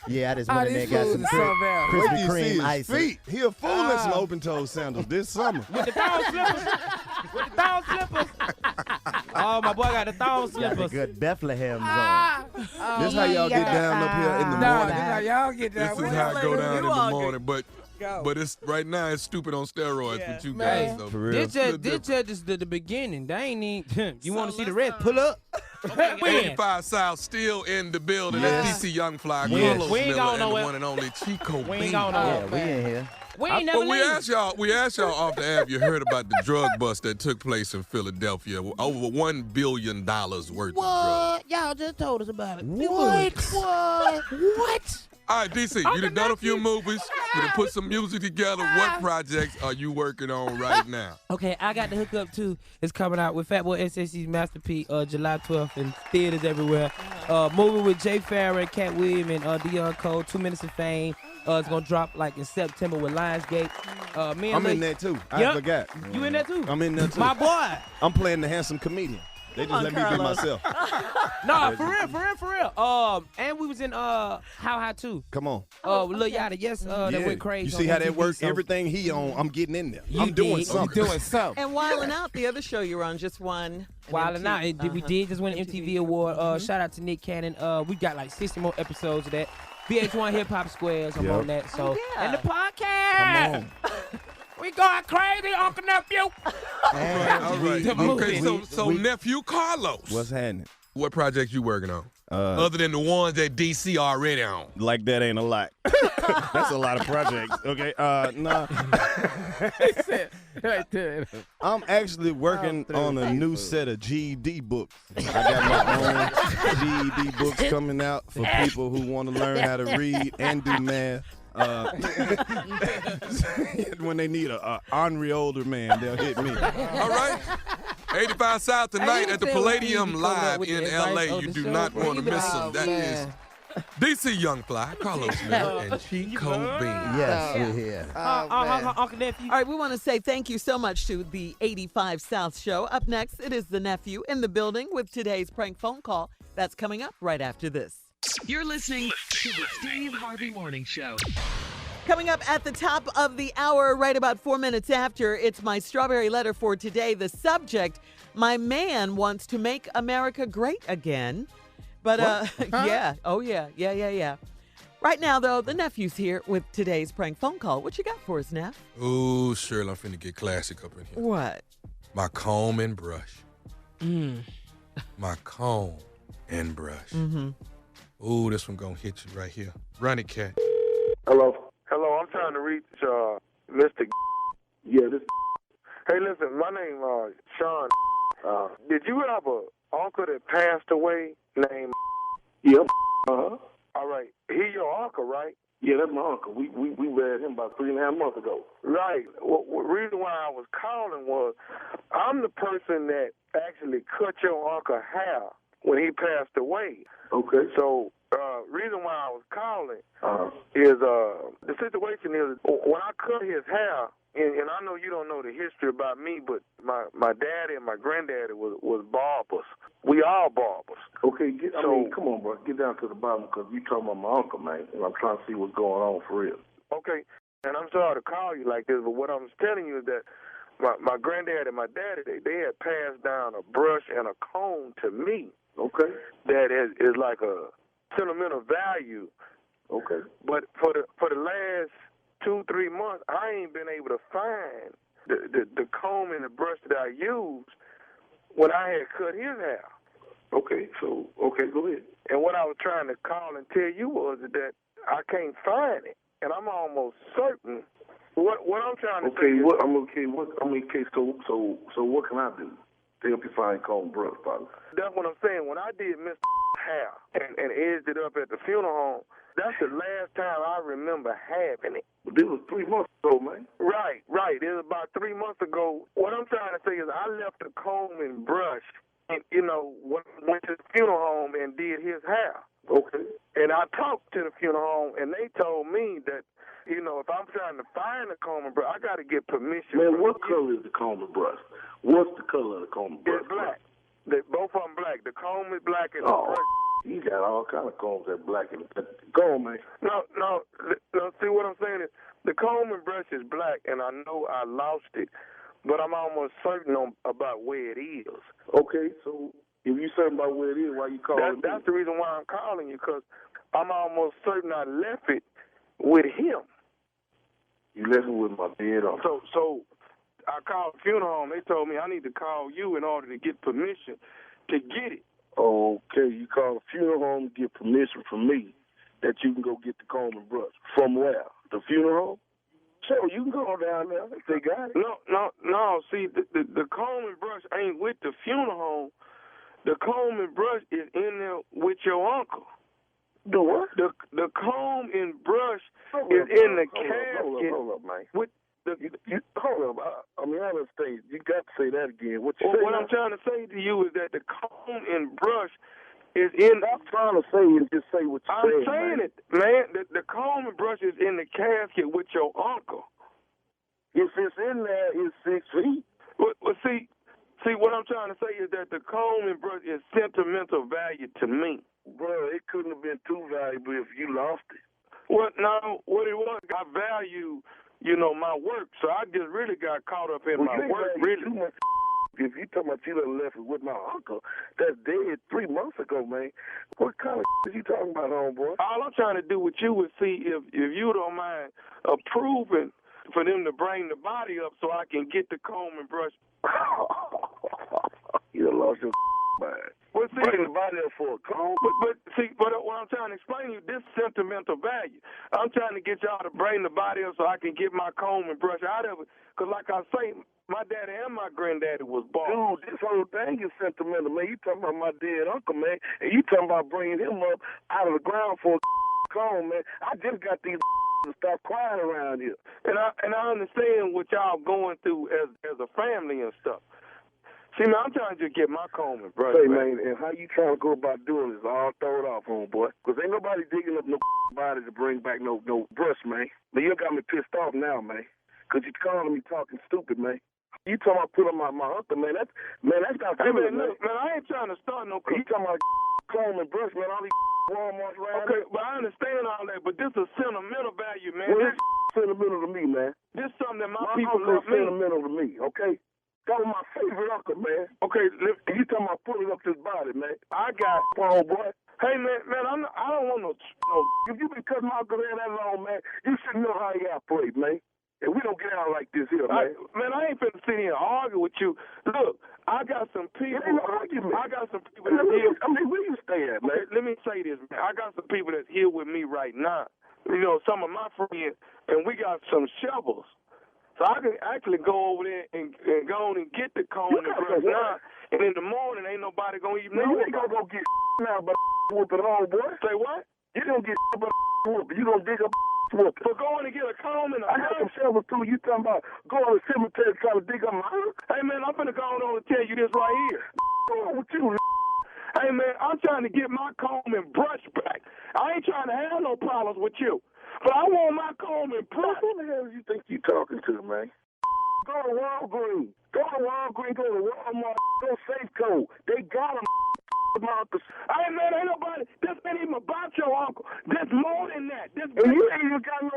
Yeah, I just went in there and got some Wait Krispy till you see Kreme his icing. feet. He a fool in some open-toe sandals this summer. With the thong slippers. With the thong slippers. Oh, my boy got the thong Got the slippers. good Bethlehems on. This how y'all get down up here in the morning. This how y'all get down. This is how I go down in the all morning. But it's right now it's stupid on steroids with you Man, guys. So. For real. This just the beginning. They ain't need. You want to see the rest? Pull up. When? 85 South still in the building. That's DC Young Fly, Yes. Carlos We ain't Miller, going and the nowhere. one and only Chico We ain't Bean. going Yeah, nowhere. we in here. We ain't never But we leave. asked y'all off the app. You heard about the drug bust that took place in Philadelphia. Over $1 billion worth of drugs. What? Y'all just told us about it. What? What? All right, DC, you done done a few movies. You done put some music together. What projects are you working on right now? Okay, I got the hookup too. It's coming out with Fatboy SSC's Masterpiece, July 12th in theaters everywhere. Movie with Jay Farrah, Cat Williams, and Dion Cole, 2 Minutes of Fame. It's gonna drop like in September with Lionsgate. Me and I'm in Lee- there too. I Yep. forgot. You in there too? I'm in there too. My boy. I'm playing the handsome comedian. They just let me be myself. No, for real. And we was in How High too. Come on. Lil Yachty, yes, that went crazy. You see on how that MTV, works? so- Everything he on, I'm getting in there. You I'm doing did. something. You doing something. And Wildin' Out, the other show you were on, just won. Wildin' Out. We did just win an MTV award. Shout out to Nick Cannon. We got like 60 more episodes of that. VH1 Hip Hop Squares. I'm Yep. on that. So yeah. and the podcast. We going crazy, Uncle Nephew. All right. The Okay, movie. so nephew Carlos. What's happening? What projects you working on? Other than the ones that DC already on. Like that ain't a lot. That's a lot of projects. Okay. Nah. I'm actually working on a new set of GED books. I got my own GED books coming out for people who want to learn how to read and do math. When they need a ornery older man, they'll hit me. All right. 85 South tonight at the Palladium live in L.A. You do not want to miss them. That is DC Young Fly, Carlos Miller, and Chico Bean. Yes, we're here. Uncle Nephew. All right, we want to say thank you so much to the 85 South Show. Up next, it is the nephew in the building with today's prank phone call. That's coming up right after this. You're listening to the Steve Harvey Morning Show. Coming up at the top of the hour, right about 4 minutes after, it's my strawberry letter for today. The subject, my man wants to make America great again. But, yeah. Oh, yeah. Right now, though, the nephew's here with today's prank phone call. What you got for us, Neff? Ooh, Shirley, I'm finna get classic up in here. What? My comb and brush. My comb and brush. Ooh, this one gonna hit you right here. Run it, cat. Hello. Hello, I'm trying to reach Mr. Yeah, this. Hey, listen, my name Sean. Did you have a uncle that passed away named? Yep. All right. He your uncle, right? Yeah, that's my uncle. We read him about 3.5 months ago. Right. Well, the reason why I was calling was I'm the person that actually cut your uncle hair when he passed away. Okay. So reason why I was calling is the situation is when I cut his hair, and I know you don't know the history about me, but my daddy and my granddaddy was barbers. We all barbers. Okay, come on, bro. Get down to the bottom because you talking about my uncle, man, and I'm trying to see what's going on for real. Okay, and I'm sorry to call you like this, but what I'm telling you is that my granddad and my daddy, they had passed down a brush and a comb to me. Okay. That is like a sentimental value. Okay. But for the last 2-3 months, I ain't been able to find the comb and the brush that I used when I had cut his hair. Okay, so, go ahead. And what I was trying to call and tell you was that I can't find it, and I'm almost certain. What I'm trying to say is... So what can I do to help you find comb and brush, brother? That's what I'm saying. When I did Mr. hair and edged it up at the funeral home, that's the last time I remember having it. But this was 3 months ago, man. Right. It was about 3 months ago. What I'm trying to say is I left the comb and brush and, went to the funeral home and did his hair. Okay. And I talked to the funeral home, and they told me that, if I'm trying to find the comb and brush, I got to get permission. Man, what color is the comb and brush? What's the color of the comb and brush? It's black. Both of them black. The comb is black and the brush. You got all kind of combs that black and go on, man. No. See what I'm saying is the comb and brush is black, and I know I lost it, but I'm almost certain about where it is. Okay, so if you certain about where it is, why you calling me? That's the reason why I'm calling you, because I'm almost certain I left it with him. You left it with my dead uncle. So I called the funeral home. They told me I need to call you in order to get permission to get it. Okay, you call the funeral home to get permission from me that you can go get the comb and brush. From where? The funeral home? So you can go down there if they got it. No. See, the comb and brush ain't with the funeral home. The comb and brush is in there with your uncle. The what? The comb and brush is in the casket. Hold up, man. Hold up. I understand. You got to say that again. What I'm trying to say to you is that the comb and brush is in... I'm trying to say and just say what you're saying. I'm saying it, man. The comb and brush is in the casket with your uncle. If it's in there, it's 6 feet. Well, see, what I'm trying to say is that the comb and brush is sentimental value to me. Bro, it couldn't have been too valuable if you lost it. Well, no, what it was, I value... my work. So I just really got caught up in my work, really. If you talking about you done left it with my uncle, that's dead 3 months ago, man. What kind of is you talking about, homeboy? All I'm trying to do with you is see if you don't mind approving for them to bring the body up so I can get the comb and brush. You done lost your mind. Well, see, bring the body up for a comb? But what I'm trying to explain to you, this sentimental value. I'm trying to get y'all to bring the body up so I can get my comb and brush out of it. Because like I say, my daddy and my granddaddy was bald. Dude, this whole thing is sentimental, man. You talking about my dead uncle, man, and you talking about bringing him up out of the ground for a comb, man. I just got these to stop crying around here. And I understand what y'all going through as a family and stuff. See, man, I'm trying to just get my comb and brush. Hey, man, and how you trying to go about doing this? All throw it off, homeboy. Because ain't nobody digging up no body to bring back no brush, man. But you got me pissed off now, man. Because you calling me talking stupid, man. You talking about putting my uncle, man. That's not fair, man. Man, I ain't trying to start no... You talking about comb and brush, man, all these Walmarts around. Okay, but I understand all that, but this is sentimental value, man. Well, this sentimental to me, man. This is something that my people left me. Sentimental to me, okay? That was my favorite uncle, man. Okay, you talking about pulling up this body, man. I got boy. Hey, man, I don't want no... If you been cutting my uncle hair that long, man, you should know how he operate, man. And we don't get out like this here, man. Man, I ain't finna sit here and argue with you. Look, I got some people. I got some people that's here. I mean, where you stay at, man? Let me say this, man. I got some people that's here with me right now. You know, some of my friends, and we got some shovels. So I can actually go over there and go on and get the cone and brush now. And in the morning, ain't nobody gonna even know. You ain't gonna go get now, but whooping on, boy. Say what? You gonna get but whooping. You gonna dig up whooping. For going to get a comb and I got some shovels too. You talking about going to the cemetery trying to dig up my house? Hey man, I'm finna go on and tell you this right here. What's wrong with you? Hey man, I'm trying to get my comb and brush back. I ain't trying to have no problems with you. But I want my comb and brush. Who the hell do you think you talking to, man? Go to Walgreens. Go to Walgreens, go to Walmart, go Safeco. They got them. Hey man, ain't nobody, this ain't even about your uncle. This more than that. This and you ain't even got no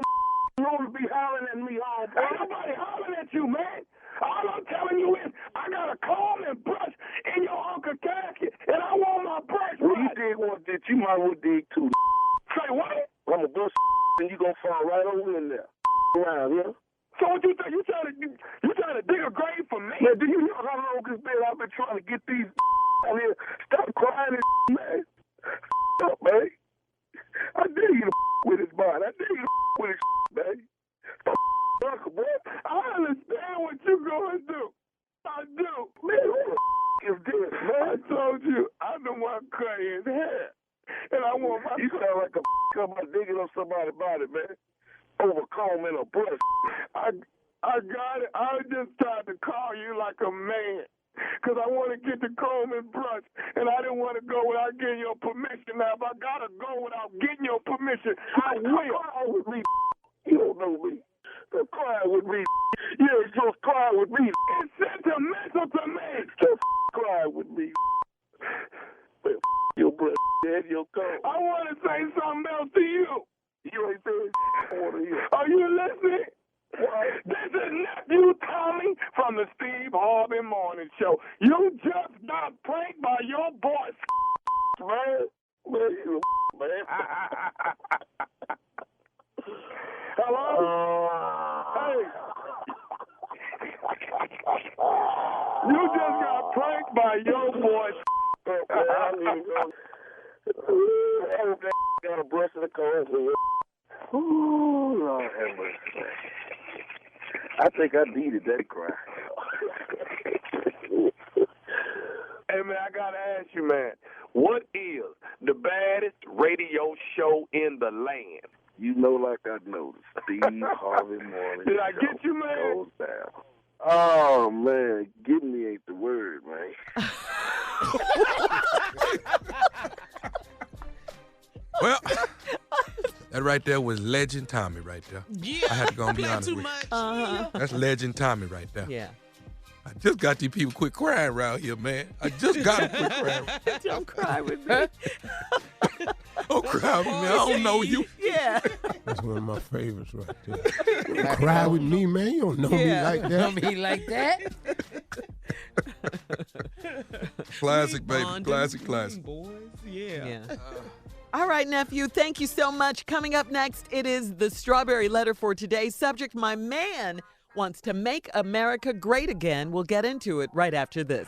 room to be hollering at me all day. Ain't nobody hollering at you, man. All I'm telling you is I got a comb and brush in your uncle's casket, and I want my brush. Well, you dig one ditch, you might as well dig two. Say what? I'm a brush and you gonna fall right over in there. Around here. So what you think? You trying to dig a grave for me? Man, do you know how long this been I've been trying to get these out here? Stop crying, man. Stop, man. I dare you to with his body. I dare you to with his man. Stop, uncle, boy. I understand what you're going to do. I do. Man, who the is this, man? I told you, I'm the one cutting his hair. And I want my... You sound like a come out digging up somebody's body, man. Over comb and a brush. I got it. I just tried to call you like a man. Because I want to get the comb and brush. And I didn't want to go without getting your permission. Now, if I got to go without getting your permission, I will. Cry with me. You don't know me. Don't cry with me. You ain't supposed to cry with me. It's sentimental to me. Just cry with me. Well, your brush and your comb. I want to say something else to you. You ain't saying I want to hear. Are you listening? What? This is nephew Tommy from the Steve Harvey Morning Show. You just got pranked by your boy, man. Man, you man. Hello? Hey. You just got pranked by your boy. Got a brush in the car. Ooh, Lord have mercy. I think I needed that cry. Hey, man, I got to ask you, man, what is the baddest radio show in the land? You know like I know, the Steve Harvey Morning Show. Did I get you, man? Goes down. Oh, man, get me ain't the word, man. Well, that right there was Legend Tommy right there. Yeah. I had to go and be honest with you. That's Legend Tommy right there. Yeah. I just got these people quit crying around here, man. I just got to quit crying. Don't cry with me. Don't cry with me. I don't know you. Yeah. That's one of my favorites right there. Don't cry with me, man. You don't know me like that. Know me like that? Classic, baby. Classic. Boys, yeah. All right, nephew, thank you so much. Coming up next, it is the Strawberry Letter for today. Subject, my man wants to make America great again. We'll get into it right after this.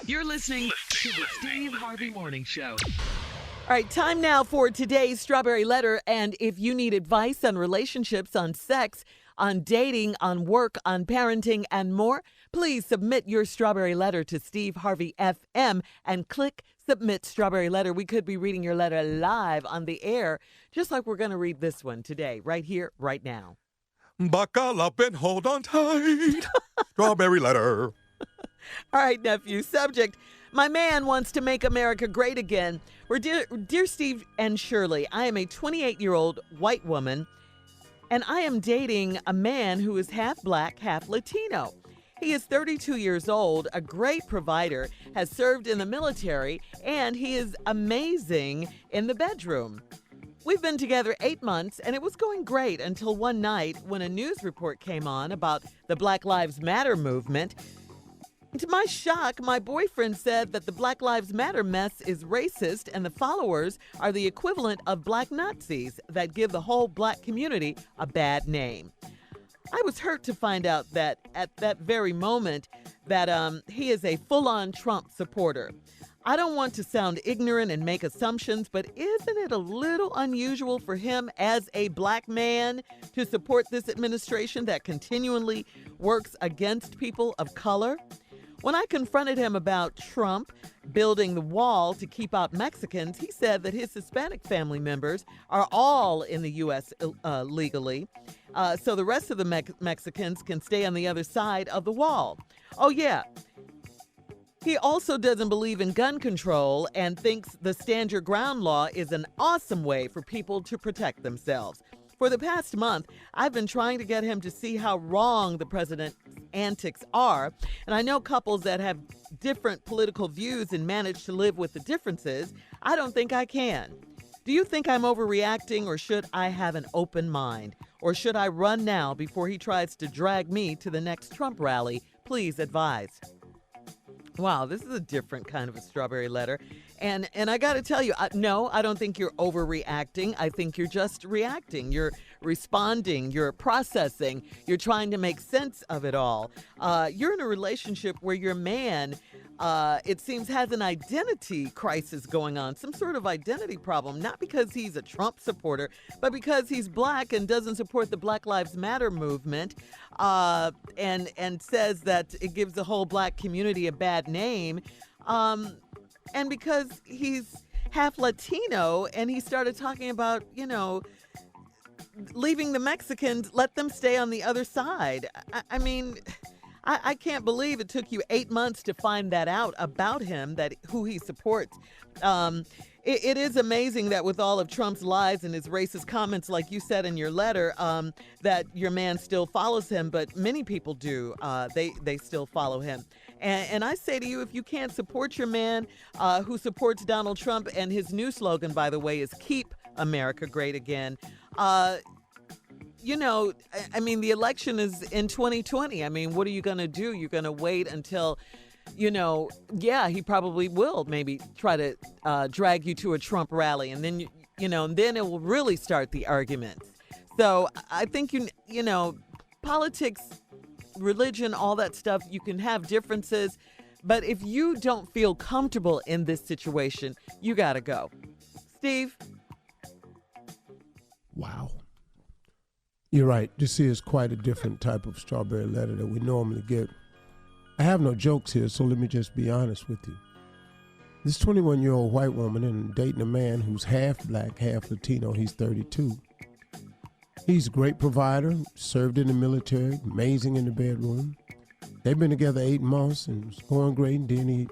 You're listening to the Steve Harvey Morning Show. All right, time now for today's Strawberry Letter. And if you need advice on relationships, on sex, on dating, on work, on parenting, and more, please submit your Strawberry Letter to Steve Harvey FM and click Submit Strawberry Letter. We could be reading your letter live on the air, just like we're going to read this one today, right here, right now. Buckle up and hold on tight. Strawberry Letter. All right, nephew. Subject, my man wants to make America great again. Dear Steve and Shirley, I am a 28-year-old white woman, and I am dating a man who is half black, half Latino. He is 32 years old, a great provider, has served in the military, and he is amazing in the bedroom. We've been together 8 months, and it was going great until one night when a news report came on about the Black Lives Matter movement. To my shock, my boyfriend said that the Black Lives Matter mess is racist and the followers are the equivalent of black Nazis that give the whole black community a bad name. I was hurt to find out that at that very moment that he is a full-on Trump supporter. I don't want to sound ignorant and make assumptions, but isn't it a little unusual for him as a black man to support this administration that continually works against people of color? When I confronted him about Trump building the wall to keep out Mexicans, he said that his Hispanic family members are all in the U.S. Legally, so the rest of the Mexicans can stay on the other side of the wall. Oh, yeah. He also doesn't believe in gun control and thinks the stand your ground law is an awesome way for people to protect themselves. For the past month, I've been trying to get him to see how wrong the president's antics are. And I know couples that have different political views and manage to live with the differences. I don't think I can. Do you think I'm overreacting, or should I have an open mind? Or should I run now before he tries to drag me to the next Trump rally? Please advise. Wow, this is a different kind of a strawberry letter. And I got to tell you, no, I don't think you're overreacting. I think you're just reacting. You're responding. You're processing. You're trying to make sense of it all. You're in a relationship where your man, it seems, has an identity crisis going on, some sort of identity problem, not because he's a Trump supporter, but because he's black and doesn't support the Black Lives Matter movement, and says that it gives the whole black community a bad name. And because he's half Latino and he started talking about, leaving the Mexicans, let them stay on the other side. I mean, I can't believe it took you 8 months to find that out about him, who he supports. It is amazing that with all of Trump's lies and his racist comments, like you said in your letter, that your man still follows him, but many people do. They still follow him. And I say to you, if you can't support your man who supports Donald Trump, and his new slogan, by the way, is Keep America Great Again, I mean, the election is in 2020. I mean, what are you going to do? You're going to wait until, he probably will maybe try to drag you to a Trump rally. And then, and then it will really start the arguments. So I think, politics, religion, all that stuff, you can have differences. But if you don't feel comfortable in this situation, you got to go. Steve? Wow. You're right. This is quite a different type of strawberry letter that we normally get. I have no jokes here, so let me just be honest with you. This 21-year-old white woman and dating a man who's half black, half Latino. He's 32. He's a great provider, served in the military, amazing in the bedroom. They've been together 8 months and it's going great. And then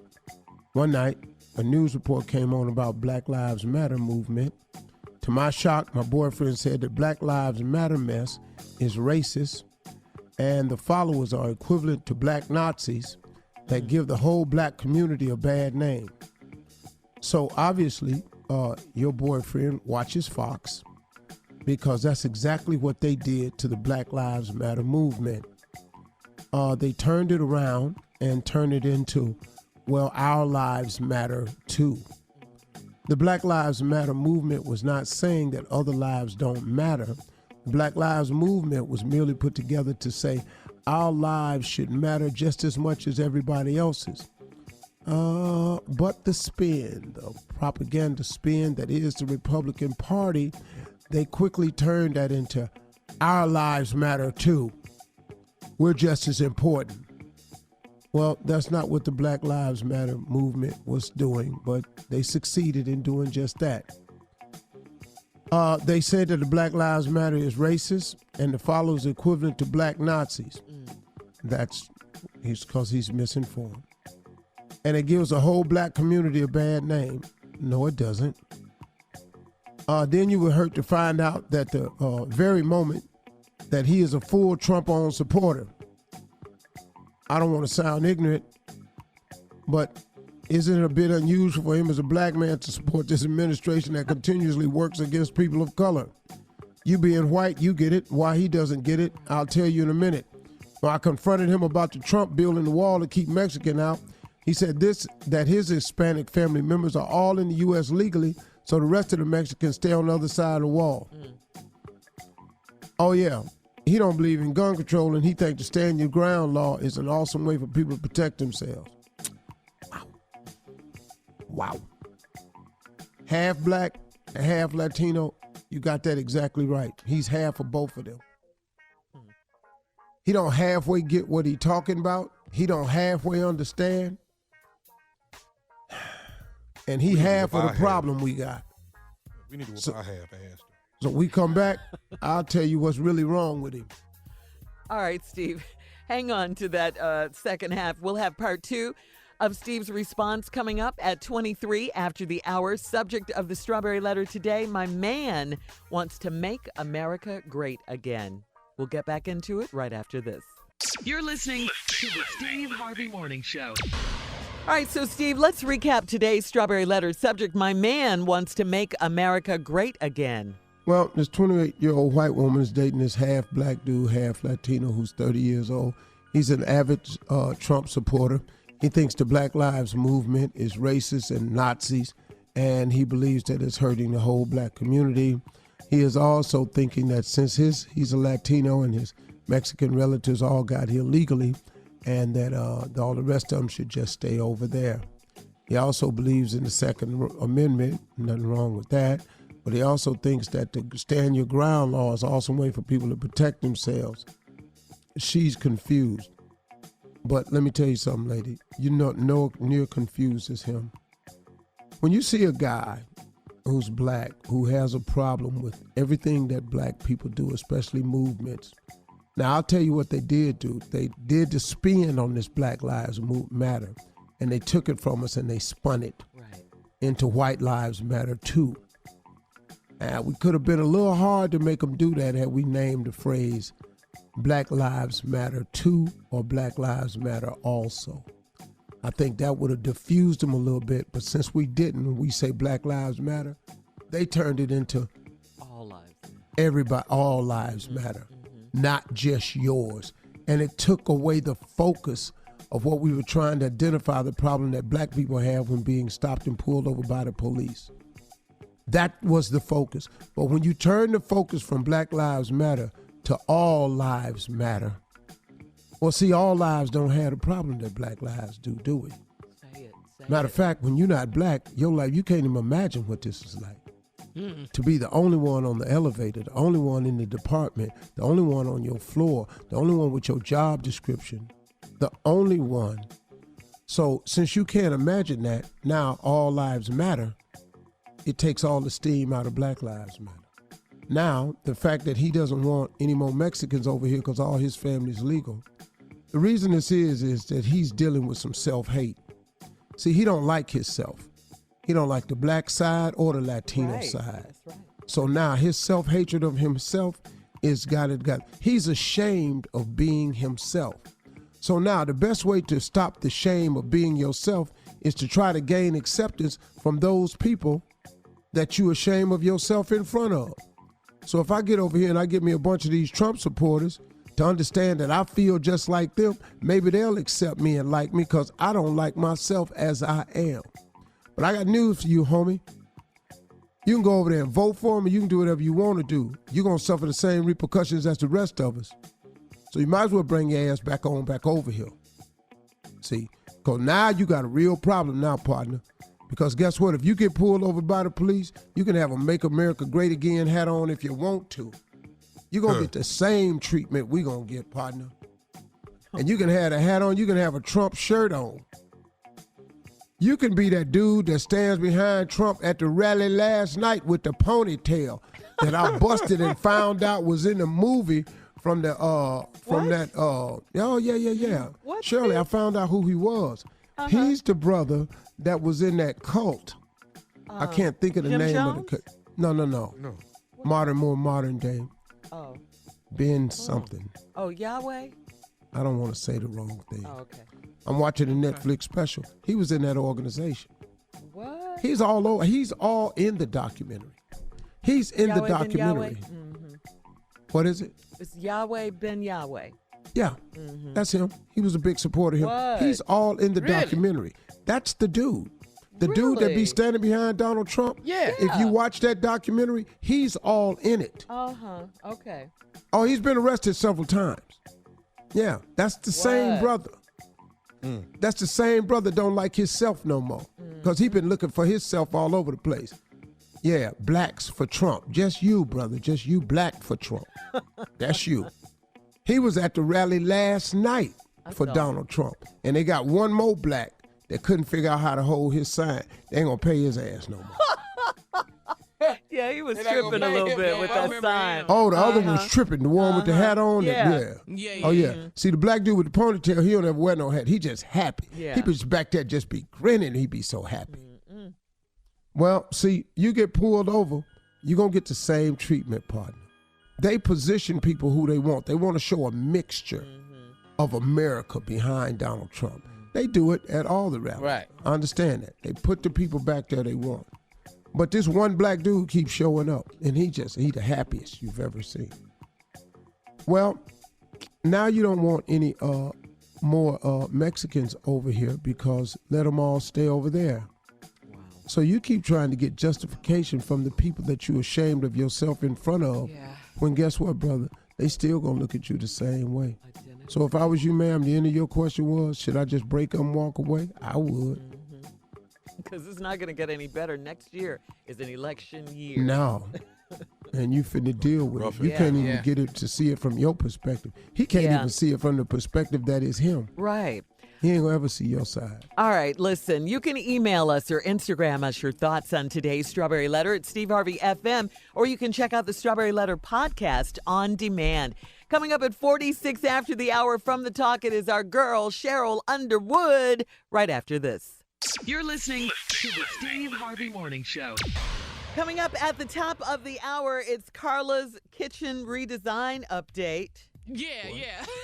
one night, a news report came on about Black Lives Matter movement. To my shock, my boyfriend said that Black Lives Matter mess is racist and the followers are equivalent to black Nazis that give the whole black community a bad name. So obviously, your boyfriend watches Fox because that's exactly what they did to the Black Lives Matter movement. They turned it around and turned it into, well, our lives matter too. The Black Lives Matter movement was not saying that other lives don't matter. The Black Lives movement was merely put together to say our lives should matter just as much as everybody else's. But the spin, the propaganda spin that is the Republican Party, they quickly turned that into our lives matter too. We're just as important. Well, that's not what the Black Lives Matter movement was doing, but they succeeded in doing just that. They said that the Black Lives Matter is racist and the followers are equivalent to black Nazis. That's because he's misinformed. And it gives the whole black community a bad name. No, it doesn't. Then you were hurt to find out that the very moment that he is a full Trump-owned supporter. I don't want to sound ignorant, but isn't it a bit unusual for him as a black man to support this administration that continuously works against people of color? You being white, you get it. Why he doesn't get it, I'll tell you in a minute. When I confronted him about the Trump building the wall to keep Mexican out, he said that his Hispanic family members are all in the U.S. legally, so the rest of the Mexicans stay on the other side of the wall. Oh, yeah. he don't believe in gun control, and he think the stand your ground law is an awesome way for people to protect themselves. Wow. Half black and half Latino, you got that exactly right. He's half of both of them. He don't halfway get what he talking about. He don't halfway understand. And he half of the problem we got. We need to whoop our half-ass. So we come back, I'll tell you what's really wrong with him. All right, Steve, hang on to that second half. We'll have part 2 of Steve's response coming up at 23 after the hour. Subject of the Strawberry Letter today, my man wants to make America great again. We'll get back into it right after this. You're listening to the Steve Harvey Morning Show. All right, so Steve, let's recap today's Strawberry Letter. Subject, my man wants to make America great again. Well, this 28-year-old white woman is dating this half black dude, half Latino, who's 30 years old. He's an avid Trump supporter. He thinks the Black Lives Movement is racist and Nazis, and he believes that it's hurting the whole black community. He is also thinking that since he's a Latino and his Mexican relatives all got here legally, and that all the rest of them should just stay over there. He also believes in the Second Amendment, nothing wrong with that, but he also thinks that the stand your ground law is an awesome way for people to protect themselves. She's confused. But let me tell you something, lady. You're not near confused as him. When you see a guy who's black, who has a problem with everything that black people do, especially movements. Now, I'll tell you what they did do. They did the spin on this Black Lives Matter, and they took it from us and they spun it into White Lives Matter too. We could have been a little hard to make them do that had we named the phrase Black Lives Matter too or Black Lives Matter also. I think that would have diffused them a little bit, but since we didn't, when we say Black Lives Matter, they turned it into all lives. Everybody, all lives matter, not just yours. And it took away the focus of what we were trying to identify, the problem that black people have when being stopped and pulled over by the police. That was the focus. But when you turn the focus from Black Lives Matter to all lives matter, well, see, all lives don't have the problem that black lives do we? Matter of fact, when you're not black, your life, you can't even imagine what this is like. To be the only one on the elevator, the only one in the department, the only one on your floor, the only one with your job description, the only one. So since you can't imagine that, now all lives matter, it takes all the steam out of Black Lives Matter. Now, the fact that he doesn't want any more Mexicans over here because all his family's legal, the reason this is that he's dealing with some self-hate. See, he don't like himself. He don't like the black side or the Latino side. That's right. So now his self-hatred of himself he's ashamed of being himself. So now the best way to stop the shame of being yourself is to try to gain acceptance from those people that you ashamed of yourself in front of. So if I get over here and I get me a bunch of these Trump supporters to understand that I feel just like them, maybe they'll accept me and like me because I don't like myself as I am. But I got news for you, homie. You can go over there and vote for him, and you can do whatever you want to do. You're going to suffer the same repercussions as the rest of us. So you might as well bring your ass back over here. See, because now you got a real problem now, partner. Because guess what? If you get pulled over by the police, you can have a Make America Great Again hat on if you want to. You're going to get the same treatment we going to get, partner. And you can have a hat on. You can have a Trump shirt on. You can be that dude that stands behind Trump at the rally last night with the ponytail that I busted and found out was in the movie from that. What? Shirley, I found out who he was. He's the brother that was in that cult. I can't think of the Jim name Jones? of the cult. No. More modern day. Oh. Ben something. Oh, Yahweh? I don't want to say the wrong thing. Oh, okay. I'm watching a Netflix special. He was in that organization. What? He's all over. He's all in the documentary. He's in Yahweh the documentary. Ben Yahweh? What is it? It's Yahweh Ben Yahweh. Yeah, that's him. He was a big supporter of him. What? He's all in the Really? documentary. That's the dude. The dude that be standing behind Donald Trump. Yeah. If you watch that documentary, he's all in it. Okay. Oh, he's been arrested several times. Yeah, that's the same brother. That's the same brother don't like himself no more. Because he been looking for himself all over the place. Yeah, blacks for Trump. Just you, brother. Just you black for Trump. That's you. He was at the rally last night for Donald Trump. And they got one more black that couldn't figure out how to hold his sign. They ain't going to pay his ass no more. Yeah, he was tripping a little bit with that sign. Oh, the other one was tripping. The one with the hat on? Yeah. Oh, yeah. See, the black dude with the ponytail, he don't ever wear no hat. He just happy. Yeah. He was back there just be grinning. He be so happy. Well, see, you get pulled over, you're going to get the same treatment, partner. They position people who they want. They want to show a mixture of America behind Donald Trump. They do it at all the rallies. Right. I understand that. They put the people back there they want. But this one black dude keeps showing up, and he the happiest you've ever seen. Well, now you don't want any more Mexicans over here because let them all stay over there. So you keep trying to get justification from the people that you're ashamed of yourself in front of. Yeah. When guess what, brother? They still gonna look at you the same way. So if I was you, ma'am, the end of your question was, should I just break up and walk away? I would. Because it's not going to get any better. Next year is an election year. No. And you finna deal with it. You can't even get it to see it from your perspective. He can't even see it from the perspective that is him. Right. He ain't gonna ever see your side. All right, listen, you can email us or Instagram us your thoughts on today's Strawberry Letter at Steve Harvey FM, or you can check out the Strawberry Letter podcast on demand. Coming up at 46 after the hour from the talk, it is our girl, Sheryl Underwood, right after this. You're listening to the Steve Harvey Morning Show. Coming up at the top of the hour, it's Carla's kitchen redesign update. Yeah.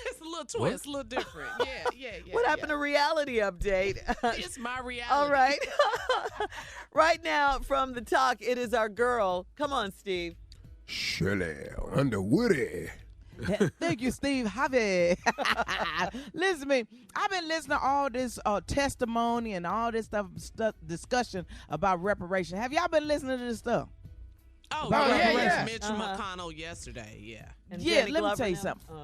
It's a little twist, a little different. Yeah. What happened to reality update? It's my reality. All right. Right now, from the talk, it is our girl. Come on, Steve. Sheryl Underwood. Thank you, Steve Harvey. Listen to me. I've been listening to all this testimony and all this stuff discussion about reparation. Have y'all been listening to this stuff? Oh, yeah. Mitch McConnell yesterday, yeah. And yeah, Danny let me Glover tell you now? something.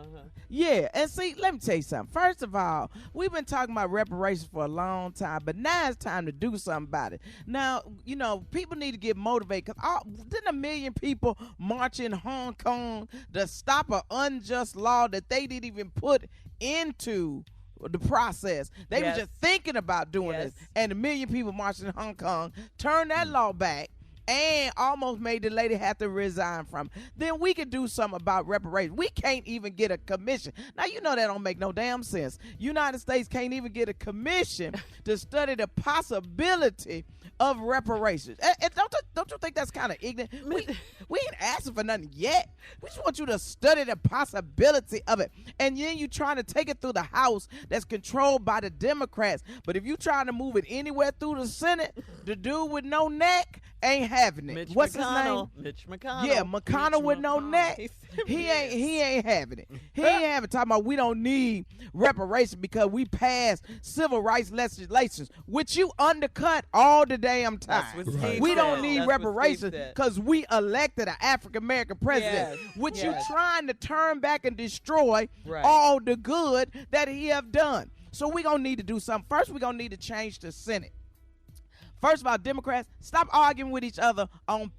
Yeah, and see, let me tell you something. First of all, we've been talking about reparations for a long time, but now it's time to do something about it. Now, you know, people need to get motivated because didn't 1 million people march in Hong Kong to stop an unjust law that they didn't even put into the process? They were just thinking about doing this, and 1 million people marched in Hong Kong, turned that law back, and almost made the lady have to resign from it. Then we could do something about reparations. We can't even get a commission. Now, you know that don't make no damn sense. United States can't even get a commission to study the possibility of reparations. And don't you think that's kind of ignorant? We ain't asking for nothing yet. We just want you to study the possibility of it. And then you trying to take it through the House that's controlled by the Democrats. But if you trying to move it anywhere through the Senate, the dude with no neck ain't having it. What's his name? Mitch McConnell. Yeah, McConnell with no neck. He ain't having it. He ain't having talking about we don't need reparations because we passed civil rights legislation, which you undercut all the damn time. We don't need reparations because we elected an African American president, which you trying to turn back and destroy all the good that he have done. So we gonna need to do something. First, we gonna need to change the Senate. First of all, Democrats, stop arguing with each other on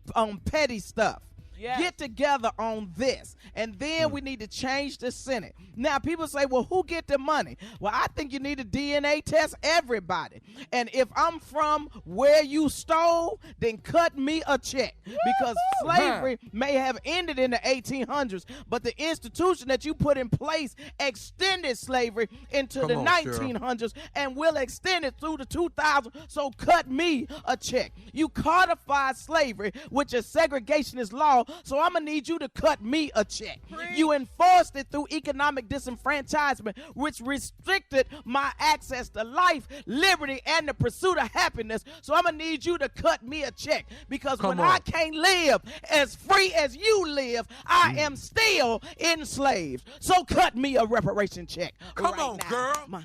petty stuff. Get together on this. And then we need to change the Senate. Now, people say, well, who get the money? Well, I think you need to DNA test everybody. And if I'm from where you stole, then cut me a check. Because slavery may have ended in the 1800s, but the institution that you put in place extended slavery into the 1900s and will extend it through the 2000s. So cut me a check. You codified slavery, which is segregationist law. So I'm going to need you to cut me a check. You enforced it through economic disenfranchisement, which restricted my access to life, liberty, and the pursuit of happiness. So I'm going to need you to cut me a check. Because when I can't live as free as you live, I am still enslaved. So cut me a reparation check. Come on, girl.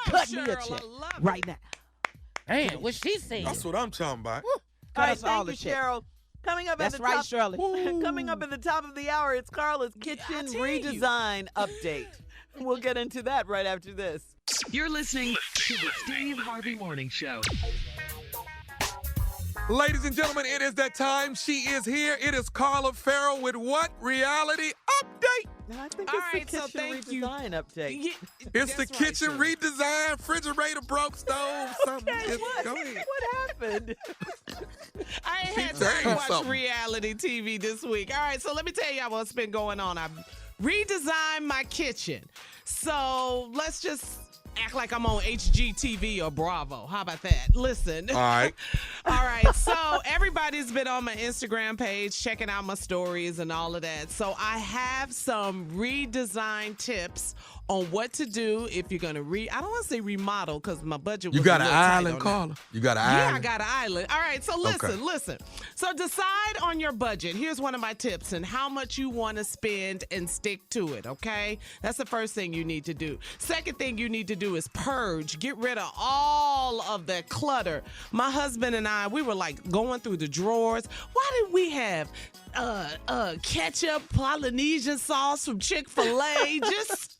Cut me a check right now. Damn, what she saying? That's what I'm talking about. All right, us all thank the you, check. Cheryl. Coming up That's at the right, top, Shirley. Coming up at the top of the hour, it's Carla's kitchen redesign update. We'll get into that right after this. You're listening to the Steve Harvey Morning Show. Ladies and gentlemen, it is that time. She is here. It is Carla Farrell with what? Reality Update. I think All it's right, the so kitchen thank you. redesign update. Yeah, It's the that's right, kitchen Shirley. redesign, refrigerator broke, stove, something. Okay, Go ahead. what happened? I ain't had She's time to saying watch something. reality TV this week. All right, so let me tell y'all what's been going on. I've redesigned my kitchen. So let's just act like I'm on HGTV or Bravo. How about that? Listen. All right. All right. So everybody's been on my Instagram page checking out my stories and all of that. So I have some redesign tips on what to do if you're going to I don't want to say remodel because my budget was You got a an little tight island, on Carla? that. You got an Yeah, island? I got an island. All right, so listen. So decide on your budget. Here's one of my tips and how much you want to spend and stick to it, okay? That's the first thing you need to do. Second thing you need to do is purge. Get rid of all of that clutter. My husband and I, we were like going through the drawers. Why did we have ketchup, Polynesian sauce from Chick-fil-A? just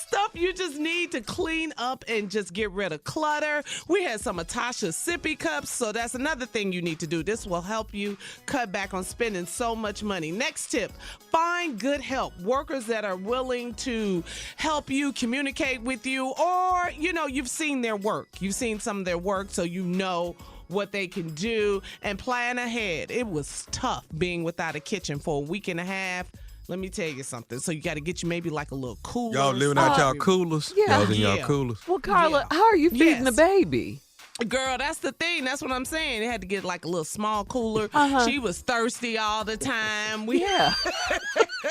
stuff you just need to clean up and just get rid of clutter. We had some Natasha sippy cups, so that's another thing you need to do. This will help you cut back on spending so much money. Next tip, find good help. Workers that are willing to help you, communicate with you, or, you've seen their work. You've seen some of their work, so you know what they can do and plan ahead. It was tough being without a kitchen for a week and a half. Let me tell you something. So you got to get you maybe like a little cooler. Y'all living out y'all coolers? Yeah. Y'all in y'all Yeah. coolers? Well, Carla, how are you feeding the baby? Girl, that's the thing. That's what I'm saying. They had to get like a little small cooler. Uh-huh. She was thirsty all the time. Yeah.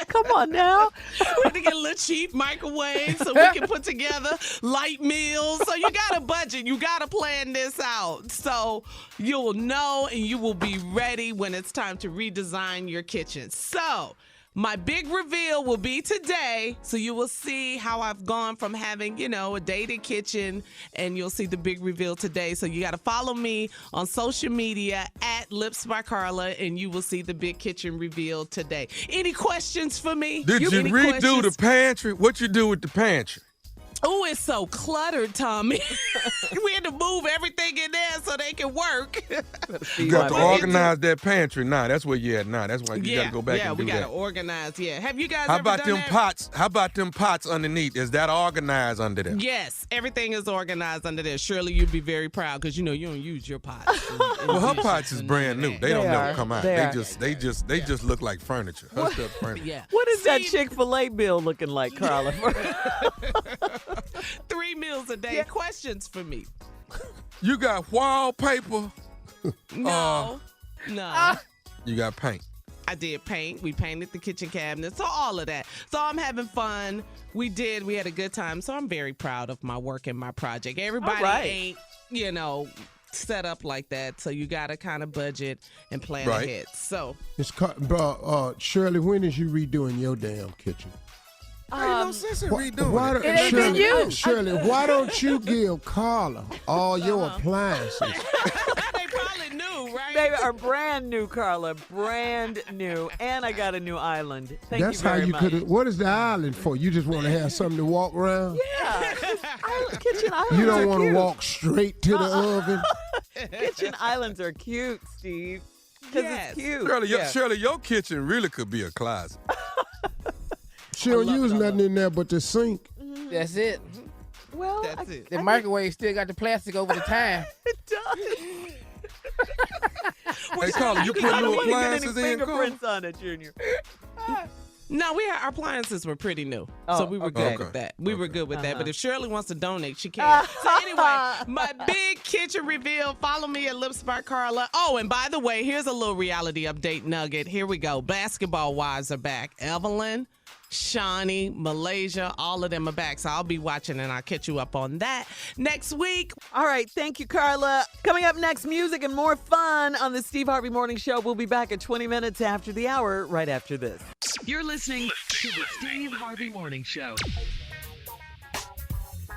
Come on now. We had to get a little cheap microwave so we can put together light meals. So you got to budget. You got to plan this out. So you'll know and you will be ready when it's time to redesign your kitchen. So my big reveal will be today, so you will see how I've gone from having, a dated kitchen, and you'll see the big reveal today. So you got to follow me on social media at Lips by Carla, and you will see the big kitchen reveal today. Any questions for me? Did you Any redo questions? the pantry? What you do with the pantry? Oh, it's so cluttered, Tommy. We had to move everything in there so they can work. You got to organize that pantry now. That's where you're at now. That's why you got to go back and do we got that. to organize. Yeah. Have you guys How ever about done them that? pots? How about them pots underneath? Is that organized under there? Yes, everything is organized under there. Surely you'd be very proud because you don't use your pots. Well, her pots is brand new. They don't never come out. They They just look like furniture. Her stuff furniture. Yeah. What is that Chick-fil-A bill looking like, Carla? 3 meals a day. Questions for me? You got wallpaper. No. You got paint. I did paint. We painted the kitchen cabinets. So all of that. So I'm having fun. We had a good time. So I'm very proud of my work and my project. Everybody ain't, set up like that. So you got to kind of budget and plan ahead. So. Shirley, when is you redoing your damn kitchen? Ain't no sense in redoing it. It ain't been you. Shirley, why don't you give Carla all your appliances? They probably knew, right? They are brand new, Carla. Brand new. And I got a new island. Thank That's you very how you much. could. What is the island for? You just want to have something to walk around? Yeah. Kitchen islands You don't are want to cute. walk straight to the oven? Kitchen islands are cute, Steve. Because Yes. it's cute. Shirley, your kitchen really could be a closet. She don't use nothing in there but the sink. That's it. Well, That's it. The microwave still got the plastic over the time. it does. Hey, Carla, you put I don't new want to get any appliances in, Carla? fingerprints on it, Junior. No, our appliances were pretty new, so we were good with that. We were good with that. But if Shirley wants to donate, she can. So anyway, my big kitchen reveal. Follow me at Lips by Carla. Oh, and by the way, here's a little reality update nugget. Here we go. Basketball wives are back. Evelyn, Shawnee, Malaysia, all of them are back. So I'll be watching and I'll catch you up on that next week. All right. Thank you, Carla. Coming up next, music and more fun on the Steve Harvey Morning Show. We'll be back at 20 minutes after the hour, right after this. You're listening to the Steve Harvey Morning Show.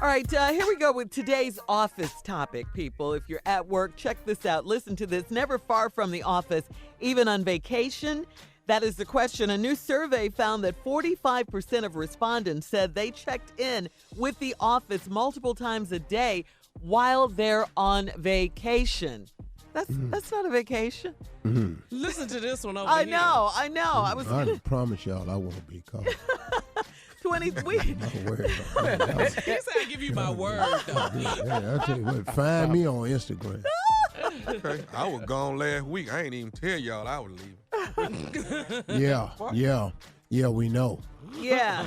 All right, here we go with today's office topic, people. If you're at work, check this out. Listen to this. Never far from the office, even on vacation. That is the question. A new survey found that 45% of respondents said they checked in with the office multiple times a day while they're on vacation. That's not a vacation. Mm-hmm. Listen to this one over I here. know. I promise y'all I won't be called. 20 weeks. Not worried about that. He said I give you my word, though. Yeah, I tell you what, find me on Instagram. Okay. I was gone last week. I ain't even tell y'all I was leaving. Yeah, we know. Yeah.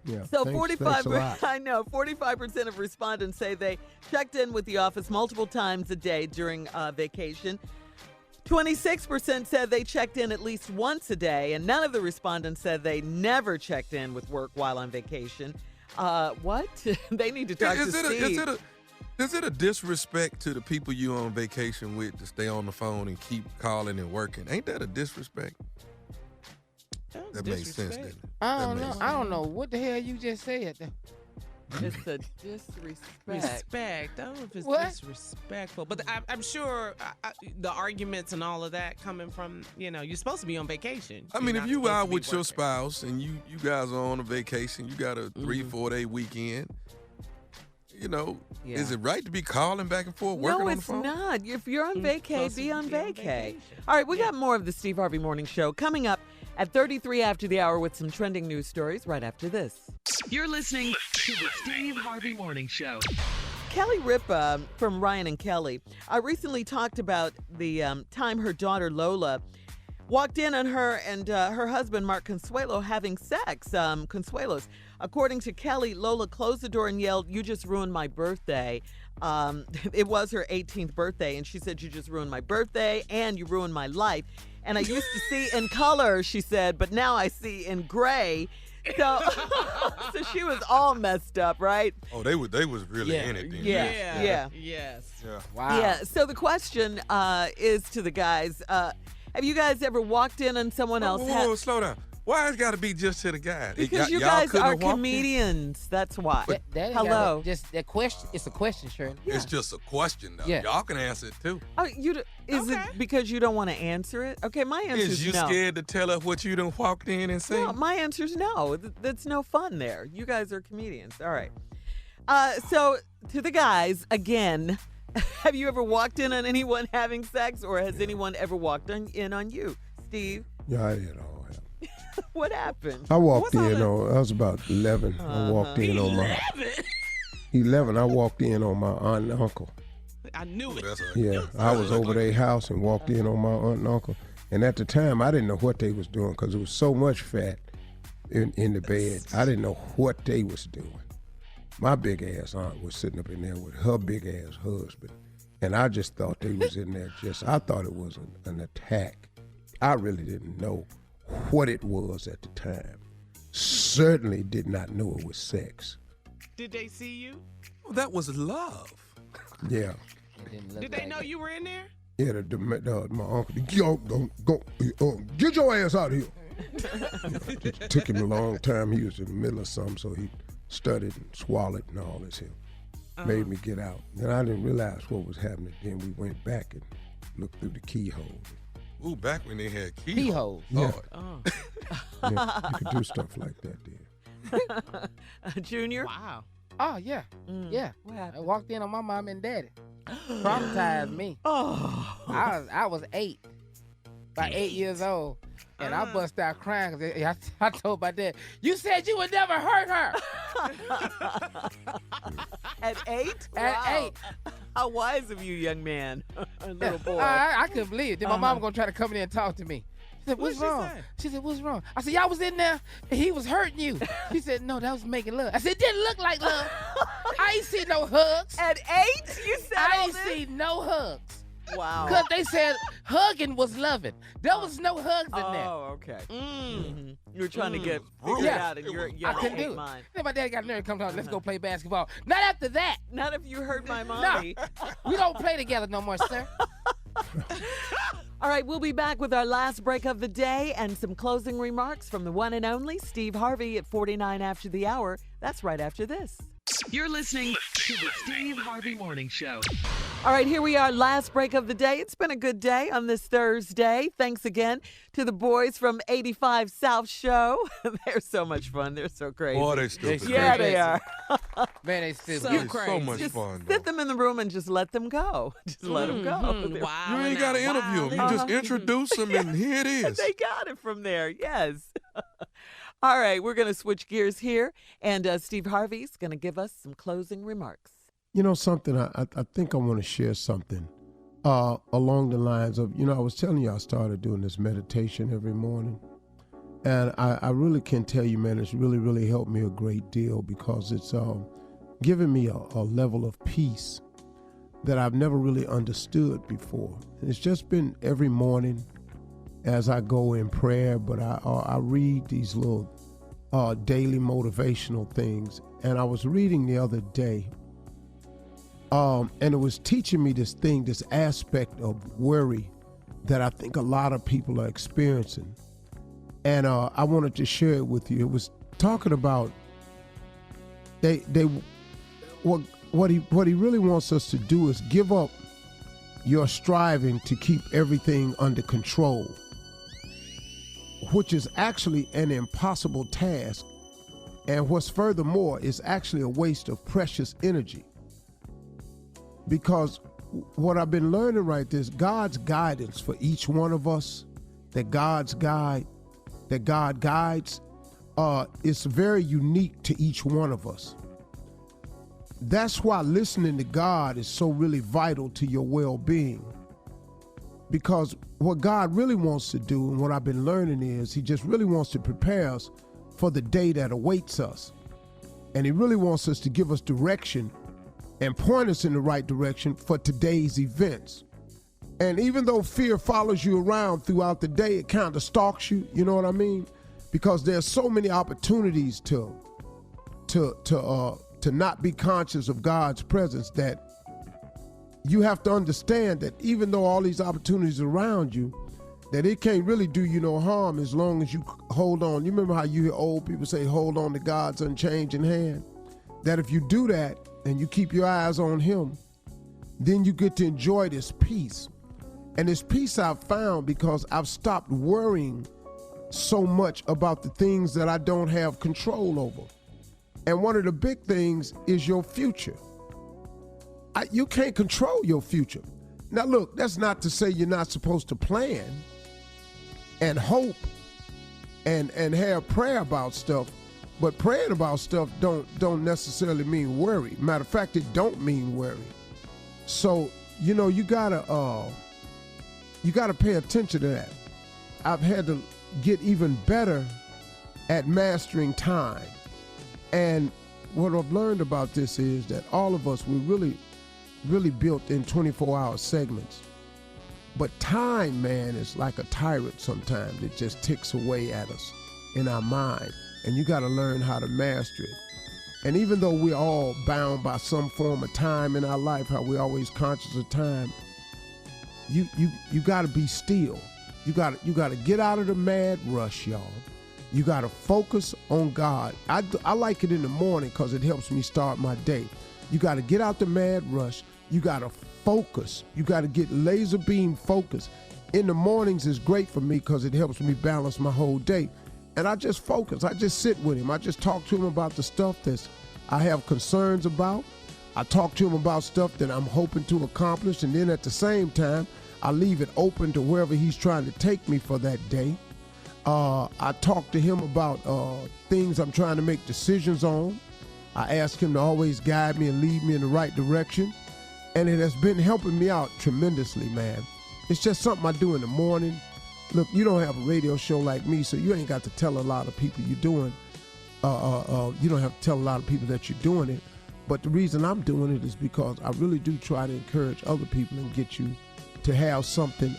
Yeah. So thanks a 45%, lot. I know, 45% of respondents say they checked in with the office multiple times a day during vacation. 26% said they checked in at least once a day, and none of the respondents said they never checked in with work while on vacation. What? They need to talk to Steve. Is it a disrespect to the people you on vacation with to stay on the phone and keep calling and working? Ain't that a disrespect? That makes sense, doesn't it? I don't know. What the hell you just said? It's a disrespect. Respect. I don't know if it's disrespectful, but I'm sure the arguments and all of that coming from, you're supposed to be on vacation. I mean, if you out with your spouse and you guys are on a vacation, you got a 3-4 day weekend, is it right to be calling back and forth, working on the phone? No, it's not. If you're on vacay, be on vacay. All right, we got more of the Steve Harvey Morning Show coming up at 33 after the hour with some trending news stories right after this. You're listening to the Steve Harvey Morning Show. Kelly Ripa from Ryan and Kelly recently talked about the time her daughter Lola walked in on her and her husband Mark Consuelo having sex. Consuelos. According to Kelly, Lola closed the door and yelled, "You just ruined my birthday." It was her 18th birthday, and she said, "You just ruined my birthday and you ruined my life. And I used to see in color," she said, "but now I see in gray." So, so she was all messed up, right? Oh, they was really in it then. Yeah. Yes. Yeah. Wow. Yeah. So the question is to the guys: have you guys ever walked in on someone else? Whoa, slow down. Why it's got to be just to the guy? Because you y'all guys couldn't are have walked in? comedians. That's why. Hello. Just that question. It's a question, Shirley. It's just a question, though. Yeah. Y'all can answer it, too. Oh, is it because you don't want to answer it? Okay, my answer Is you no. scared to tell her what you done walked in and seen? No, my answer is no. That's no fun there. You guys are comedians. All right. So to the guys, again, have you ever walked in on anyone having sex, or has anyone ever walked in on you? Steve? Yeah, I did all. What happened? I walked in on, I was about 11. I walked in on my 11. I walked in on my aunt and uncle. I knew it. Yeah, I was over their house and walked in on my aunt and uncle. And at the time, I didn't know what they was doing because there was so much fat in the bed. I didn't know what they was doing. My big ass aunt was sitting up in there with her big ass husband. And I just thought they was in there I thought it was an attack. I really didn't know what it was at the time. Certainly did not know it was sex. Did they see you? Well, that was love. Yeah. Did they know you were in there? Yeah, my uncle, get your ass out of here. It took him a long time. He was in the middle of something, so he studied and swallowed and all this here. Made me get out. Then I didn't realize what was happening. Then we went back and looked through the keyhole. Ooh, back when they had keyholes. Yeah. Oh. Yeah, you could do stuff like that then. Junior? Wow. Oh, yeah. Yeah. What I happened? walked in on my mom and daddy. Traumatized me. Oh. I was 8. About 8 years old. And I bust out crying because I told my dad, "You said you would never hurt her." At 8? At Wow. 8. How wise of you, young man. Little boy. I couldn't believe it. Then my mom gonna try to come in there and talk to me. She said, "What's wrong?" She said, "What's wrong?" I said, "Y'all was in there and he was hurting you." She said, "No, that was making love." I said, "It didn't look like love. I ain't see no hugs." At 8? You said I all ain't this? see no hugs. Wow. Because they said hugging was loving. There was no hugs in there. Oh, okay. You were trying to get figured out, and you're I couldn't do it. mine. Then my dad got nerve to come talk, "Let's go play basketball." Not after that. Not if you heard my mommy. We don't play together no more, sir. All right, we'll be back with our last break of the day and some closing remarks from the one and only Steve Harvey at 49 after the hour. That's right after this. You're listening to the Steve Harvey Morning Show. All right, here we are, last break of the day. It's been a good day on this Thursday. Thanks again to the boys from 85 South Show. They're so much fun. They're so crazy. Boy, they stupid. Yeah, they are. Man, they stupid. So crazy. So much Just fun. sit them in the room and just let them go. Just let them go. They're- Wow. You ain't got to interview them. You just introduce them, and here it is. They got it from there, yes. All right, we're going to switch gears here, and Steve Harvey's going to give us some closing remarks. You know something, I think I want to share something along the lines of, I was telling you I started doing this meditation every morning. And I really can tell you, man, it's really, really helped me a great deal because it's given me a level of peace that I've never really understood before. And it's just been every morning as I go in prayer, but I read these little daily motivational things. And I was reading the other day, and it was teaching me this aspect of worry that I think a lot of people are experiencing. And I wanted to share it with you. It was talking about what he really wants us to do is give up your striving to keep everything under control, which is actually an impossible task. And what's furthermore is actually a waste of precious energy. Because what I've been learning right there is God's guidance for each one of us, that God guides, is very unique to each one of us. That's why listening to God is so really vital to your well-being. Because what God really wants to do, and what I've been learning is, he just really wants to prepare us for the day that awaits us. And he really wants us to give us direction and point us in the right direction for today's events. And even though fear follows you around throughout the day, it kind of stalks you, you know what I mean? Because there's so many opportunities to not be conscious of God's presence that you have to understand that even though all these opportunities are around you, that it can't really do you no harm as long as you hold on. You remember how you hear old people say, hold on to God's unchanging hand? That if you do that and you keep your eyes on him, then you get to enjoy this peace. And this peace I've found because I've stopped worrying so much about the things that I don't have control over. And one of the big things is your future. You can't control your future. Now look, that's not to say you're not supposed to plan and hope and have prayer about stuff, but praying about stuff don't necessarily mean worry. Matter of fact, it don't mean worry. So, you gotta pay attention to that. I've had to get even better at mastering time. And what I've learned about this is that all of us, we're really built in 24-hour segments. But time, man, is like a tyrant sometimes. It just ticks away at us in our mind. And you got to learn how to master it. And even though we're all bound by some form of time in our life, how we're always conscious of time, you got to be still. You got to get out of the mad rush, y'all. You got to focus on God. I like it in the morning because it helps me start my day. You got to get out the mad rush. You got to focus. You got to get laser beam focus. In the mornings is great for me because it helps me balance my whole day. And I just focus. I just sit with him. I just talk to him about the stuff that I have concerns about. I talk to him about stuff that I'm hoping to accomplish. And then at the same time, I leave it open to wherever he's trying to take me for that day. I talk to him about things I'm trying to make decisions on. I ask him to always guide me and lead me in the right direction. And it has been helping me out tremendously, man. It's just something I do in the morning. Look, you don't have a radio show like me, so you ain't got to tell a lot of people you're doing. You don't have to tell a lot of people that you're doing it. But the reason I'm doing it is because I really do try to encourage other people and get you to have something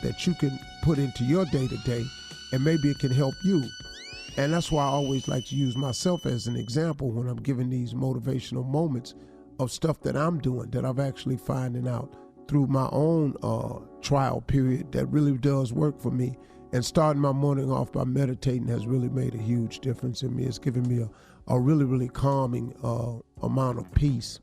that you can put into your day-to-day, and maybe it can help you. And that's why I always like to use myself as an example when I'm giving these motivational moments of stuff that I'm doing, that I'm actually finding out through my own trial period that really does work for me. And starting my morning off by meditating has really made a huge difference in me. It's given me a really, really calming amount of peace.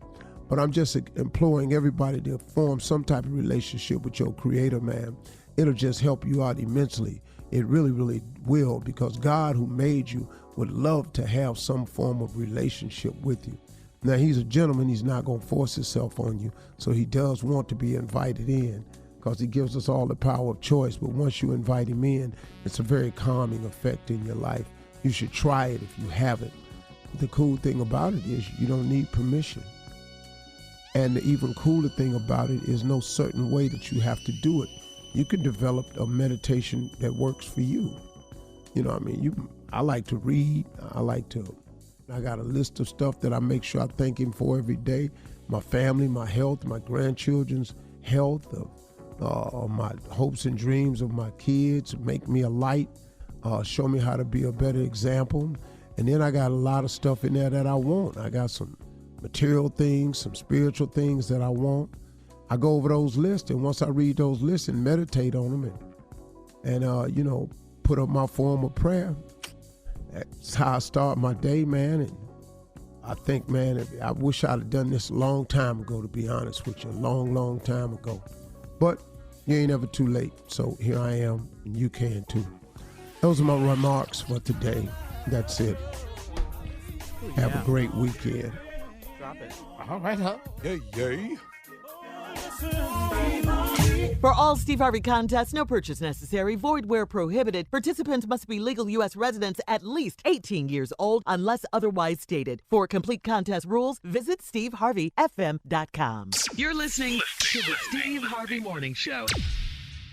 But I'm just imploring everybody to form some type of relationship with your Creator, man. It'll just help you out immensely. It really, really will, because God, who made you, would love to have some form of relationship with you. Now, he's a gentleman. He's not going to force himself on you. So he does want to be invited in, because he gives us all the power of choice. But once you invite him in, it's a very calming effect in your life. You should try it if you haven't. The cool thing about it is you don't need permission. And the even cooler thing about it is no certain way that you have to do it. You can develop a meditation that works for you. You know what I mean? I like to read. I got a list of stuff that I make sure I thank him for every day. My family, my health, my grandchildren's health, my hopes and dreams of my kids, make me a light, show me how to be a better example. And then I got a lot of stuff in there that I want. I got some material things, some spiritual things that I want. I go over those lists, and once I read those lists and meditate on them and put up my form of prayer, that's how I start my day, man. And I think, man, I wish I'd have done this a long time ago, to be honest with you, a long, long time ago. But you ain't ever too late, so here I am, and you can too. Those are my remarks for today. That's it. Have a great weekend. Drop it. All right, huh? Yay. For all Steve Harvey contests, no purchase necessary, void where prohibited. Participants must be legal U.S. residents at least 18 years old unless otherwise stated. For complete contest rules, visit SteveHarveyFM.com. You're listening to the Steve Harvey Morning Show.